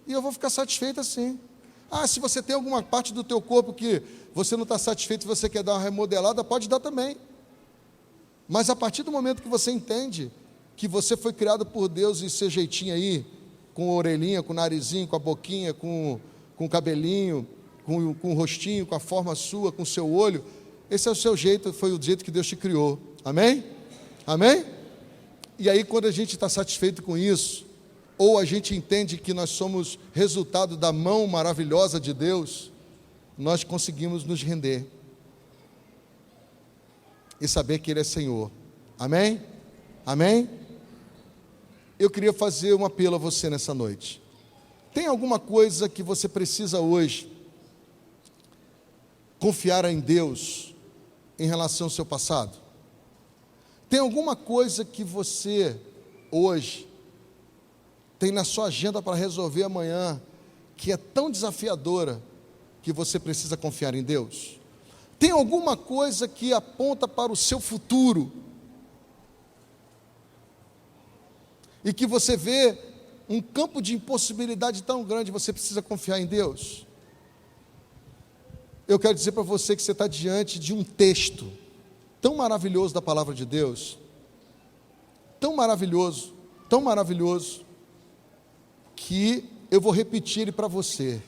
e eu vou ficar satisfeito assim. Se você tem alguma parte do teu corpo que você não está satisfeito e você quer dar uma remodelada, pode dar também. Mas a partir do momento que você entende que você foi criado por Deus, e esse jeitinho aí, com a orelhinha, com o narizinho, com a boquinha, com o cabelinho, com o rostinho, com a forma sua, com o seu olho, esse é o seu jeito, foi o jeito que Deus te criou. Amém? Amém? E aí, quando a gente está satisfeito com isso, ou a gente entende que nós somos resultado da mão maravilhosa de Deus, nós conseguimos nos render e saber que Ele é Senhor. Amém? Amém? Eu queria fazer um apelo a você nessa noite. Tem alguma coisa que você precisa hoje confiar em Deus em relação ao seu passado? Tem alguma coisa que você hoje tem na sua agenda para resolver amanhã, que é tão desafiadora, que você precisa confiar em Deus? Tem alguma coisa que aponta para o seu futuro, e que você vê um campo de impossibilidade tão grande, você precisa confiar em Deus? Eu quero dizer para você que você está diante de um texto tão maravilhoso da palavra de Deus, tão maravilhoso, que eu vou repetir ele para você.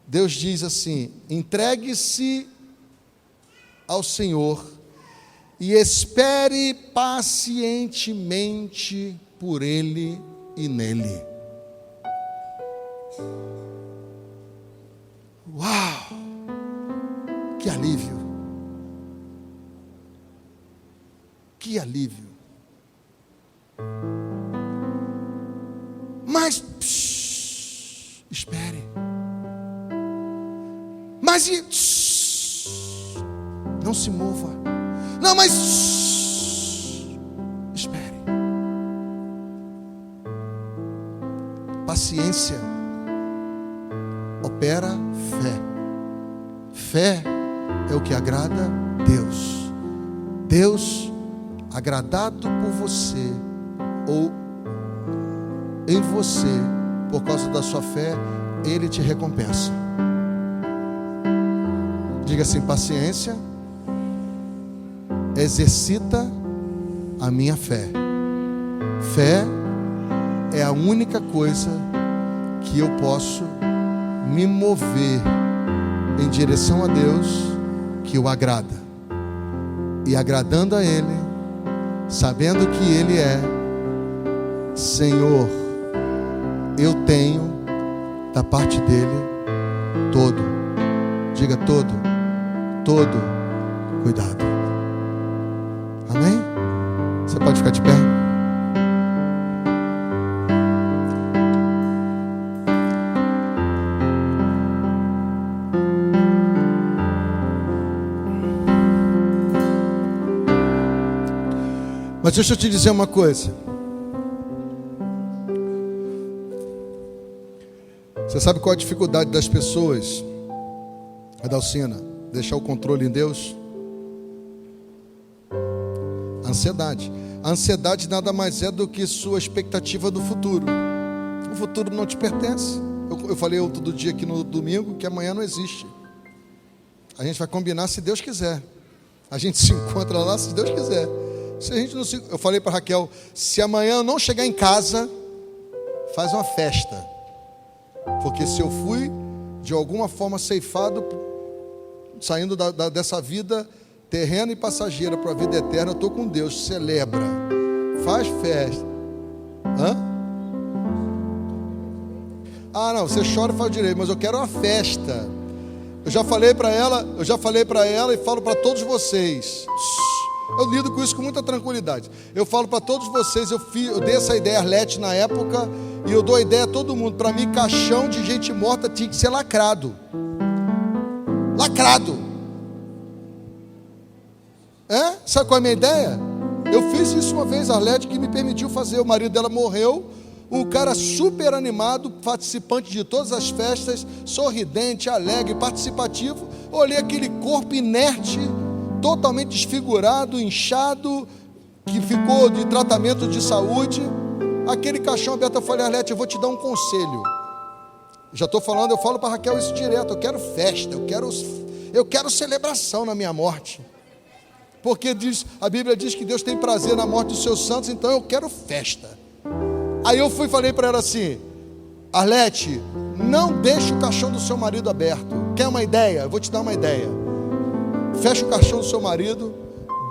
Deus diz assim: entregue-se ao Senhor e espere pacientemente por Ele e nele. Uau! Que alívio! Que alívio! Mas espere. Mas não se mova. Não, mas espere. Paciência opera fé. Fé é o que agrada Deus. Deus, agradado por você, ou em você, por causa da sua fé, Ele te recompensa. Diga assim: paciência exercita a minha fé. Fé é a única coisa que eu posso me mover em direção a Deus, que o agrada. E agradando a Ele, sabendo que Ele é Senhor, eu tenho da parte dele todo, diga todo cuidado. Amém? Você pode ficar de pé? Mas deixa eu te dizer uma coisa. Você sabe qual a dificuldade das pessoas, Adalcina? Deixar o controle em Deus? Ansiedade. A ansiedade nada mais é do que sua expectativa do futuro. O futuro não te pertence. Eu falei outro dia aqui no domingo que amanhã não existe. A gente vai combinar se Deus quiser. A gente se encontra lá se Deus quiser. Se a gente não se... Eu falei para Raquel: se amanhã eu não chegar em casa, faz uma festa. Porque se eu fui de alguma forma ceifado, saindo dessa vida terrena e passageira para a vida eterna, eu estou com Deus. Celebra, faz festa. Não, você chora e faz direito, mas eu quero uma festa. Eu já falei para ela e falo para todos vocês. Eu lido com isso com muita tranquilidade. Eu falo para todos vocês, eu dei essa ideia Arlete na época, e eu dou a ideia a todo mundo. Para mim, caixão de gente morta tinha que ser lacrado. Lacrado. Sabe qual é a minha ideia? Eu fiz isso uma vez, a Arlete que me permitiu fazer. O marido dela morreu, o cara super animado, participante de todas as festas, sorridente, alegre, participativo. Olhei aquele corpo inerte, totalmente desfigurado, inchado, que ficou de tratamento de saúde. Aquele caixão aberto. Eu falei: Arlete, eu vou te dar um conselho. Já estou falando, eu falo para Raquel isso direto: eu quero festa, eu quero celebração na minha morte. Porque a Bíblia diz que Deus tem prazer na morte dos seus santos, então eu quero festa. Aí eu falei para ela assim: Arlete, não deixe o caixão do seu marido aberto. Quer uma ideia? Eu vou te dar uma ideia. Fecha o caixão do seu marido,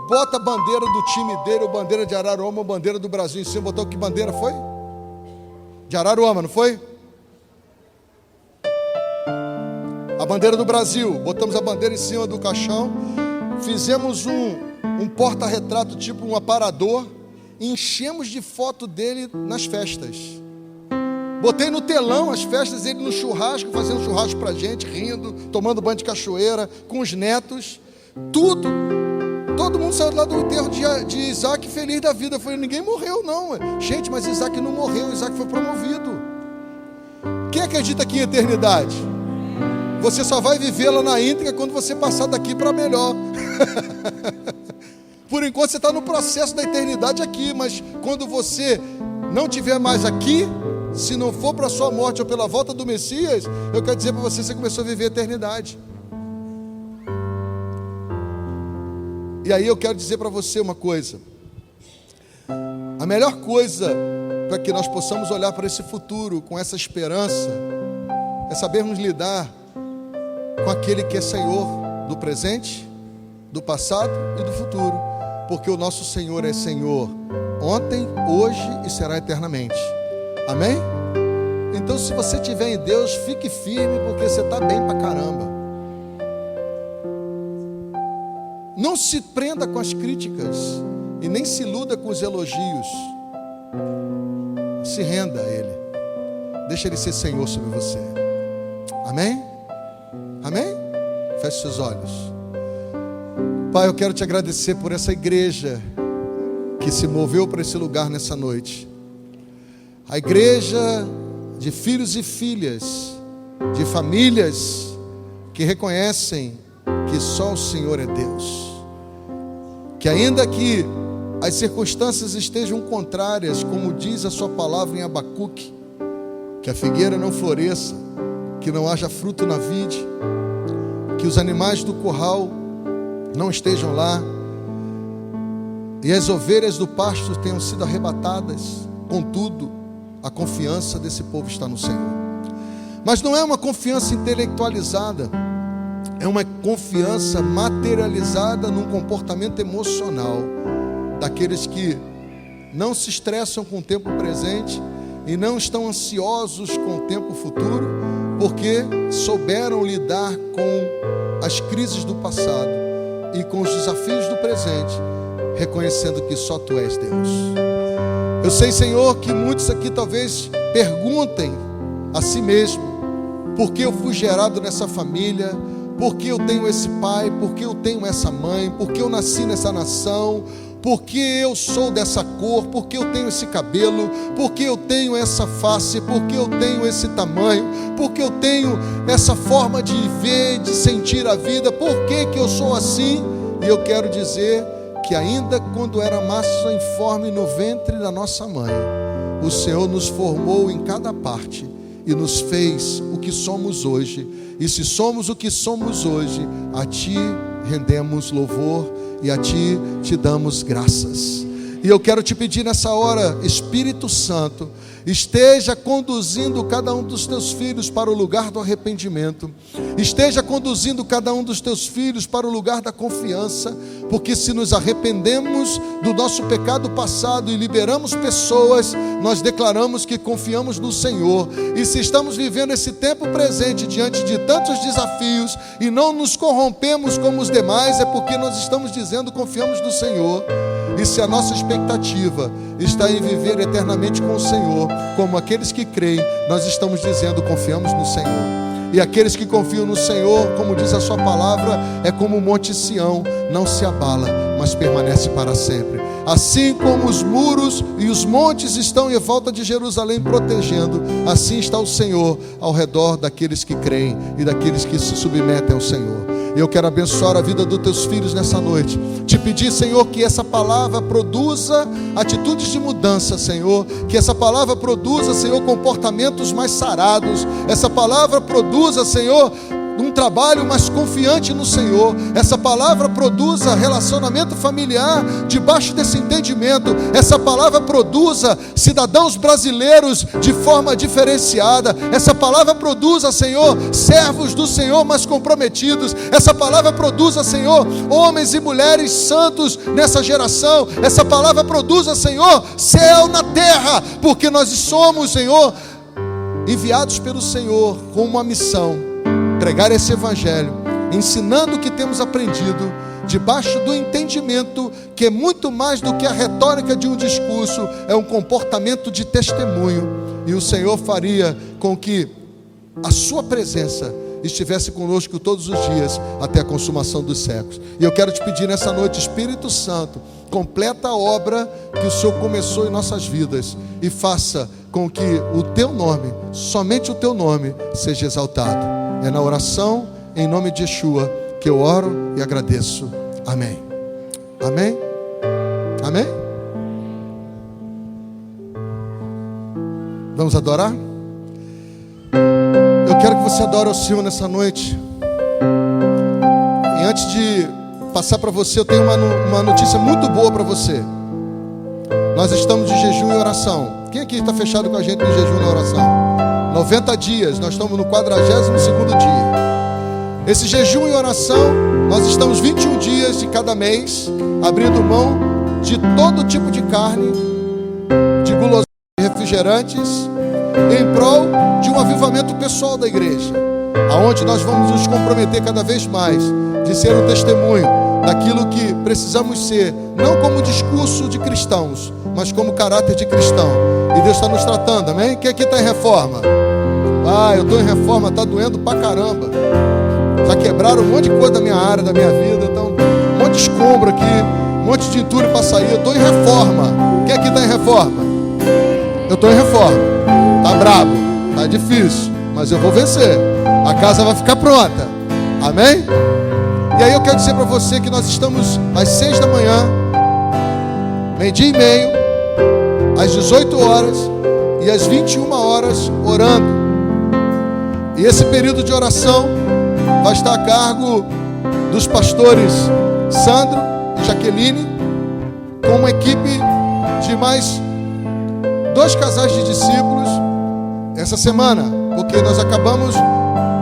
bota a bandeira do time dele, ou bandeira de Araruama, ou bandeira do Brasil em cima. Botou que bandeira foi? De Araruama, não foi? A bandeira do Brasil. Botamos a bandeira em cima do caixão. Fizemos um porta-retrato, tipo um aparador. Enchemos de foto dele nas festas. Botei no telão as festas, ele no churrasco, fazendo churrasco pra gente, rindo, tomando banho de cachoeira, com os netos. Tudo. Todo mundo saiu lá do enterro de Isaac feliz da vida. Eu falei: ninguém morreu não. Gente, mas Isaac não morreu, Isaac foi promovido. Quem acredita aqui em eternidade? Você só vai vivê-la na íntegra quando você passar daqui para melhor. Por enquanto você está no processo da eternidade aqui, mas quando você não estiver mais aqui, se não for para a sua morte ou pela volta do Messias, eu quero dizer para você, você começou a viver a eternidade. E aí eu quero dizer para você uma coisa: a melhor coisa para que nós possamos olhar para esse futuro com essa esperança é sabermos lidar com aquele que é Senhor do presente, do passado e do futuro, porque o nosso Senhor é Senhor ontem, hoje e será eternamente. Amém? Então, se você estiver em Deus, fique firme, porque você está bem pra caramba. Não se prenda com as críticas e nem se iluda com os elogios. Se renda a Ele. Deixa Ele ser Senhor sobre você. Amém? Amém? Feche seus olhos. Pai, eu quero te agradecer por essa igreja que se moveu para esse lugar nessa noite. A igreja de filhos e filhas, de famílias que reconhecem que só o Senhor é Deus. Que ainda que as circunstâncias estejam contrárias, como diz a sua palavra em Abacuque, que a figueira não floresça, que não haja fruto na vide, que os animais do curral não estejam lá, e as ovelhas do pasto tenham sido arrebatadas. Contudo, a confiança desse povo está no Senhor. Mas não é uma confiança intelectualizada, é uma confiança materializada num comportamento emocional daqueles que não se estressam com o tempo presente e não estão ansiosos com o tempo futuro, porque souberam lidar com as crises do passado e com os desafios do presente, reconhecendo que só Tu és Deus. Eu sei, Senhor, que muitos aqui talvez perguntem a si mesmo: por que eu fui gerado nessa família? Por que eu tenho esse pai? Por que eu tenho essa mãe? Por que eu nasci nessa nação? Por que eu sou dessa cor? Por que eu tenho esse cabelo? Por que eu tenho essa face? Por que eu tenho esse tamanho? Por que eu tenho essa forma de ver, de sentir a vida? Por que eu sou assim? E eu quero dizer que ainda quando era massa informe no ventre da nossa mãe, o Senhor nos formou em cada parte e nos fez o que somos hoje. E se somos o que somos hoje, a Ti rendemos louvor e a Ti te damos graças. E eu quero te pedir nessa hora, Espírito Santo, esteja conduzindo cada um dos teus filhos para o lugar do arrependimento, esteja conduzindo cada um dos teus filhos para o lugar da confiança, porque se nos arrependemos do nosso pecado passado e liberamos pessoas, nós declaramos que confiamos no Senhor. E se estamos vivendo esse tempo presente diante de tantos desafios e não nos corrompemos como os demais, é porque nós estamos dizendo confiamos no Senhor. E se a nossa expectativa está em viver eternamente com o Senhor, como aqueles que creem, nós estamos dizendo confiamos no Senhor. E aqueles que confiam no Senhor, como diz a sua palavra, é como o monte Sião, não se abala, mas mas permanece para sempre. Assim como os muros e os montes estão em volta de Jerusalém protegendo, assim está o Senhor ao redor daqueles que creem e daqueles que se submetem ao Senhor. Eu quero abençoar a vida dos teus filhos nessa noite. Te pedir, Senhor, que essa palavra produza atitudes de mudança, Senhor. Que essa palavra produza, Senhor, comportamentos mais sarados. Essa palavra produza, Senhor, um trabalho mais confiante no Senhor. Essa palavra produza relacionamento familiar debaixo desse entendimento. Essa palavra produza cidadãos brasileiros de forma diferenciada. Essa palavra produza, Senhor, servos do Senhor mais comprometidos. Essa palavra produza, Senhor, homens e mulheres santos nessa geração. Essa palavra produza, Senhor, céu na terra, porque nós somos, Senhor, enviados pelo Senhor com uma missão: pregar esse evangelho, ensinando o que temos aprendido, debaixo do entendimento que é muito mais do que a retórica de um discurso, é um comportamento de testemunho. E o Senhor faria com que a sua presença estivesse conosco todos os dias até a consumação dos séculos. E eu quero te pedir nessa noite, Espírito Santo, completa a obra que o Senhor começou em nossas vidas e faça com que o teu nome, somente o teu nome, seja exaltado. É na oração, em nome de Yeshua, que eu oro e agradeço. Amém. Amém? Amém? Vamos adorar? Eu quero que você adore ao Senhor nessa noite. E antes de passar para você, eu tenho uma notícia muito boa para você. Nós estamos de jejum e oração. Quem aqui está fechado com a gente no jejum e oração? 90 dias, nós estamos no 42º dia. Esse jejum e oração, nós estamos 21 dias de cada mês, abrindo mão de todo tipo de carne, de guloseimas e refrigerantes, em prol de um avivamento pessoal da igreja, aonde nós vamos nos comprometer cada vez mais de ser um testemunho daquilo que precisamos ser, não como discurso de cristãos, mas como caráter de cristão. E Deus está nos tratando, amém? Quem aqui está em reforma? Eu estou em reforma, está doendo pra caramba. Já quebraram um monte de coisa da minha área, da minha vida. Então, um monte de escombro aqui, um monte de entulho para sair. Eu estou em reforma. Quem aqui está em reforma? Eu estou em reforma. Tá brabo, tá difícil, mas eu vou vencer. A casa vai ficar pronta. Amém? E aí eu quero dizer para você que nós estamos às 6 da manhã, meio-dia e meio, às 18 horas e às 21 horas orando. E esse período de oração vai estar a cargo dos pastores Sandro e Jaqueline, com uma equipe de mais 2 casais de discípulos essa semana, porque nós acabamos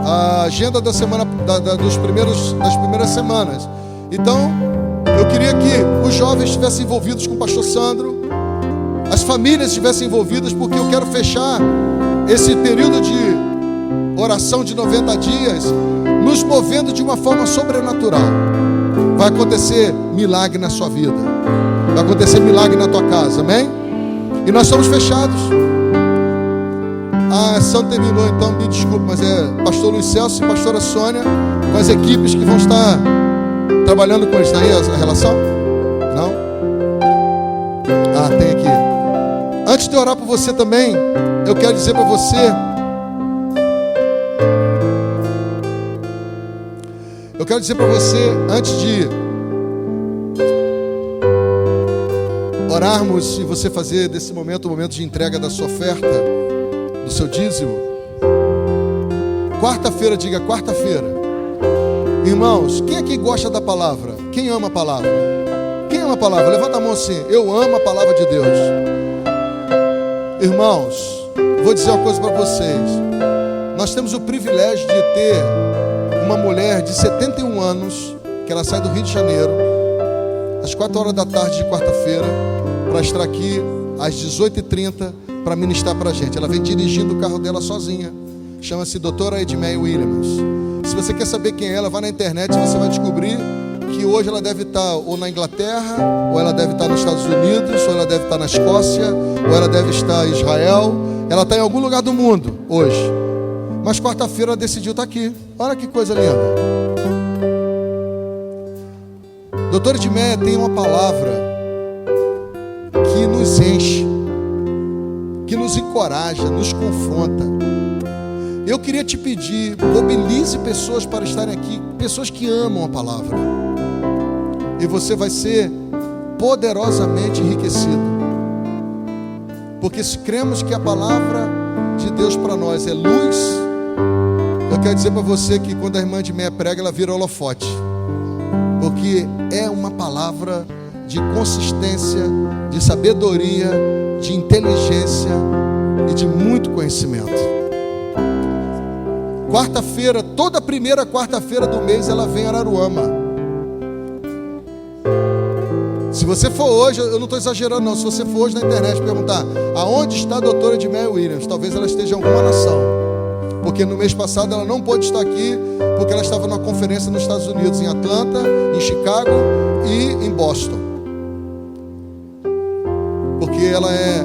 a agenda da semana das primeiras semanas. Então eu queria que os jovens estivessem envolvidos com o pastor Sandro, as famílias estivessem envolvidas, porque eu quero fechar esse período de oração de 90 dias nos movendo de uma forma sobrenatural. Vai acontecer milagre na sua vida, vai acontecer milagre na tua casa, amém? E nós estamos fechados. A ação terminou, então me desculpe, mas é pastor Luiz Celso e pastora Sônia com as equipes que vão estar trabalhando com eles. Daí a relação? Não? Tem aqui. Antes de orar por você também, eu quero dizer para você, antes de orarmos e você fazer desse momento um momento de entrega da sua oferta, do seu dízimo, quarta-feira, diga quarta-feira. Irmãos, quem aqui gosta da palavra? Quem ama a palavra? Quem ama a palavra? Levanta a mão assim. Eu amo a palavra de Deus. Irmãos, vou dizer uma coisa para vocês. Nós temos o privilégio de ter uma mulher de 71 anos, que ela sai do Rio de Janeiro, às 4 horas da tarde de quarta-feira, para estar aqui às 18h30 para ministrar para a gente. Ela vem dirigindo o carro dela sozinha. Chama-se doutora Edmeia Williams. Se você quer saber quem é ela, vai na internet e você vai descobrir que hoje ela deve estar ou na Inglaterra, ou ela deve estar nos Estados Unidos, ou ela deve estar na Escócia, ou ela deve estar em Israel. Ela está em algum lugar do mundo hoje. Mas quarta-feira ela decidiu estar aqui. Olha que coisa linda. Doutora Edmeia tem uma palavra que nos enche, que nos encoraja, nos confronta. Eu queria te pedir, mobilize pessoas para estarem aqui, pessoas que amam a palavra, e você vai ser poderosamente enriquecido, porque se cremos que a palavra de Deus para nós é luz, eu quero dizer para você que quando a irmã Edmeia prega, ela vira holofote, porque é uma palavra de consistência, de sabedoria, de inteligência e de muito conhecimento. Quarta-feira, toda primeira quarta-feira do mês, ela vem a Araruama. Se você for hoje, eu não estou exagerando não, se você for hoje na internet perguntar aonde está a doutora Edmeia Williams, talvez ela esteja em alguma nação, porque no mês passado ela não pôde estar aqui, porque ela estava numa conferência nos Estados Unidos, em Atlanta, em Chicago e em Boston, porque ela é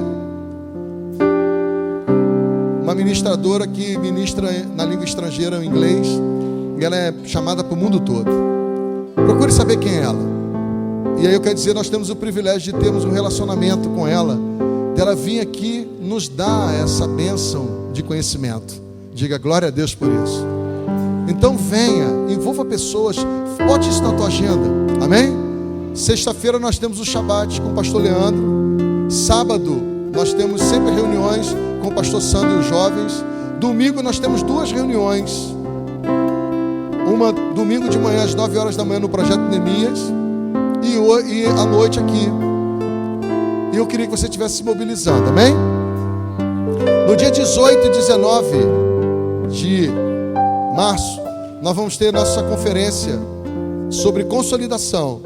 uma ministradora que ministra na língua estrangeira, o inglês, e ela é chamada para o mundo todo. Procure saber quem é ela. E aí eu quero dizer, nós temos o privilégio de termos um relacionamento com ela, dela vir aqui nos dar essa bênção de conhecimento. Diga glória a Deus por isso. Então venha, envolva pessoas, bote isso na tua agenda, amém? Sexta-feira nós temos o Shabat com o pastor Leandro. Sábado nós temos sempre reuniões com o pastor Sandro e os jovens. Domingo nós temos 2 reuniões. Uma domingo de manhã às 9 horas da manhã no Projeto Neemias, e à noite aqui. E eu queria que você estivesse se mobilizando, amém? No dia 18 e 19 de março nós vamos ter nossa conferência sobre consolidação.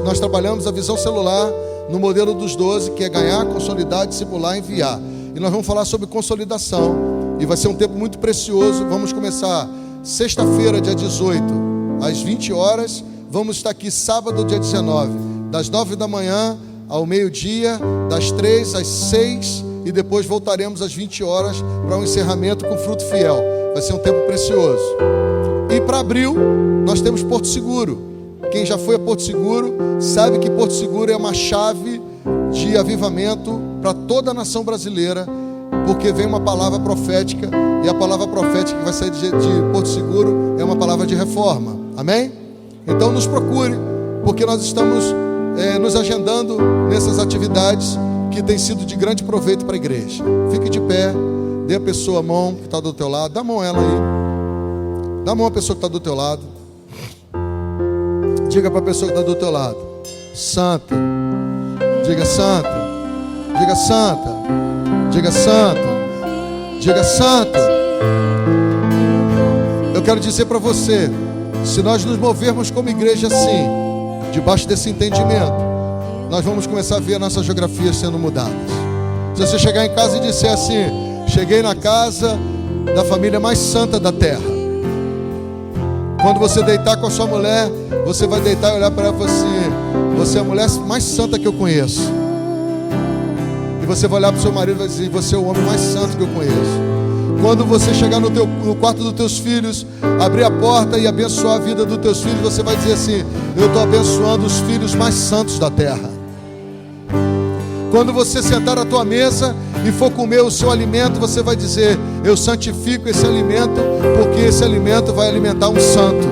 Nós trabalhamos a visão celular no modelo dos 12, que é ganhar, consolidar, discipular, enviar. E nós vamos falar sobre consolidação. E vai ser um tempo muito precioso. Vamos começar sexta-feira, dia 18, às 20 horas. Vamos estar aqui sábado, dia 19, das 9 da manhã ao meio-dia, das 3 às 6. E depois voltaremos às 20 horas para um encerramento com fruto fiel. Vai ser um tempo precioso. E para abril, nós temos Porto Seguro. Quem já foi a Porto Seguro sabe que Porto Seguro é uma chave de avivamento para toda a nação brasileira, porque vem uma palavra profética, e a palavra profética que vai sair de Porto Seguro é uma palavra de reforma, amém? Então nos procure, porque nós estamos nos agendando nessas atividades que têm sido de grande proveito para a igreja. Fique de pé, dê a pessoa a mão que está do teu lado, dá a mão a ela aí, dá a mão à pessoa que está do teu lado. Diga para a pessoa que está do teu lado: Santa. Diga Santa. Diga Santa. Diga Santa. Diga Santa. Eu quero dizer para você, se nós nos movermos como igreja assim, debaixo desse entendimento, nós vamos começar a ver a nossa geografia sendo mudadas. Se você chegar em casa e disser assim: cheguei na casa da família mais santa da terra. Quando você deitar com a sua mulher, você vai deitar e olhar para ela e falar assim: você é a mulher mais santa que eu conheço. E você vai olhar para o seu marido e vai dizer: você é o homem mais santo que eu conheço. Quando você chegar no quarto dos teus filhos, abrir a porta e abençoar a vida dos teus filhos, você vai dizer assim: eu estou abençoando os filhos mais santos da terra. Quando você sentar à tua mesa e for comer o seu alimento, você vai dizer: eu santifico esse alimento, porque esse alimento vai alimentar um santo.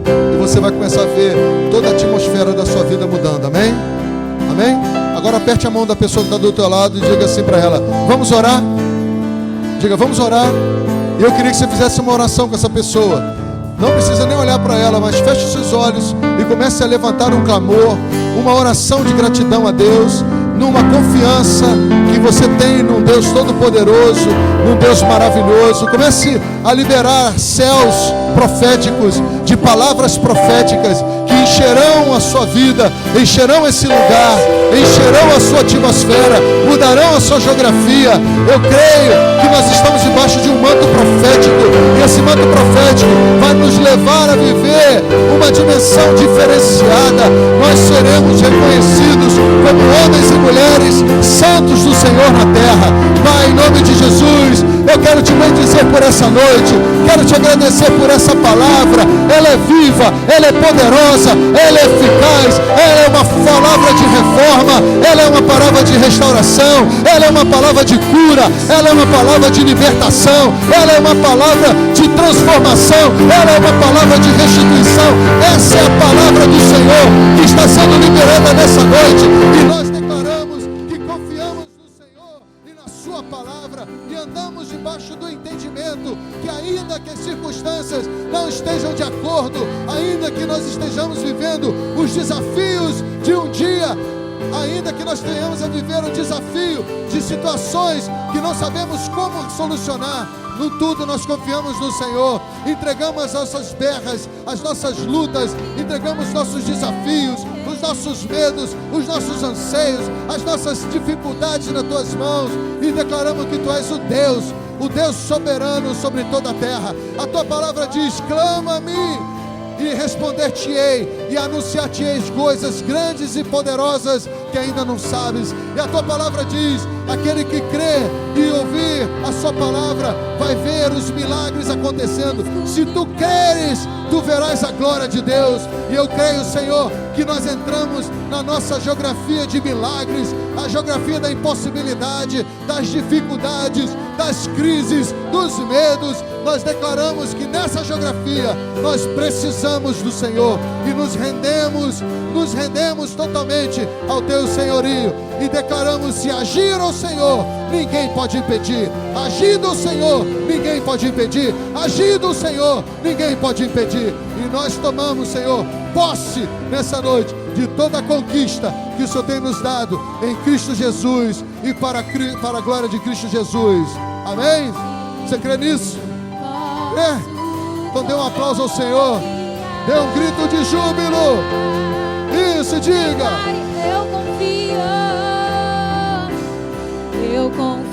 E você vai começar a ver toda a atmosfera da sua vida mudando, amém? Amém? Agora aperte a mão da pessoa que está do teu lado e diga assim para ela: vamos orar? Diga: vamos orar. E eu queria que você fizesse uma oração com essa pessoa. Não precisa nem olhar para ela, mas feche os seus olhos e comece a levantar um clamor, uma oração de gratidão a Deus, numa confiança que você tem num Deus todo-poderoso, num Deus maravilhoso. Comece a liberar céus proféticos, de palavras proféticas que encherão a sua vida, encherão esse lugar, encherão a sua atmosfera, mudarão a sua geografia. Eu creio que nós estamos debaixo de um manto profético, e esse manto profético vai nos levar a viver uma dimensão diferenciada. Nós seremos reconhecidos como homens e mulheres santos do Senhor na terra. Pai, em nome de Jesus, eu Eu quero te bendizer por essa noite, quero te agradecer por essa palavra. Ela é viva, ela é poderosa, ela é eficaz, ela é uma palavra de reforma, ela é uma palavra de restauração, ela é uma palavra de cura, ela é uma palavra de libertação, ela é uma palavra de transformação, ela é uma palavra de restituição. Essa é a palavra do Senhor que está sendo liberada nessa noite, e nós declaramos que confiamos no Senhor e na sua palavra, e andamos debaixo do entendimento que, ainda que as circunstâncias não estejam de acordo, ainda que nós estejamos vivendo os desafios de um dia, ainda que nós tenhamos a viver um desafio de situações que não sabemos como solucionar, no tudo nós confiamos no Senhor, entregamos as nossas berras, as nossas lutas, entregamos nossos desafios, os nossos medos, os nossos anseios, as nossas dificuldades nas tuas mãos, e declaramos que tu és o Deus soberano sobre toda a terra. A tua palavra diz: clama a mim e responder-te-ei, e anunciar-te-ei coisas grandes e poderosas que ainda não sabes. E a tua palavra diz: aquele que crê e ouvir a sua palavra vai ver os milagres acontecendo. Se tu creres, tu verás a glória de Deus. E eu creio, Senhor, que nós entramos na nossa geografia de milagres, a geografia da impossibilidade, das dificuldades, das crises, dos medos. Nós declaramos que nessa geografia nós precisamos do Senhor, e nos rendemos totalmente ao teu senhorio, e declaramos: se agir o Senhor, ninguém pode impedir. Agindo o Senhor, ninguém pode impedir. Agindo o Senhor, ninguém pode impedir. E nós tomamos, Senhor, posse nessa noite de toda a conquista que o Senhor tem nos dado em Cristo Jesus, e para a glória de Cristo Jesus. Amém? Você crê nisso? Então dê um aplauso ao Senhor, dê um grito de júbilo. Isso, diga: eu confio, eu confio.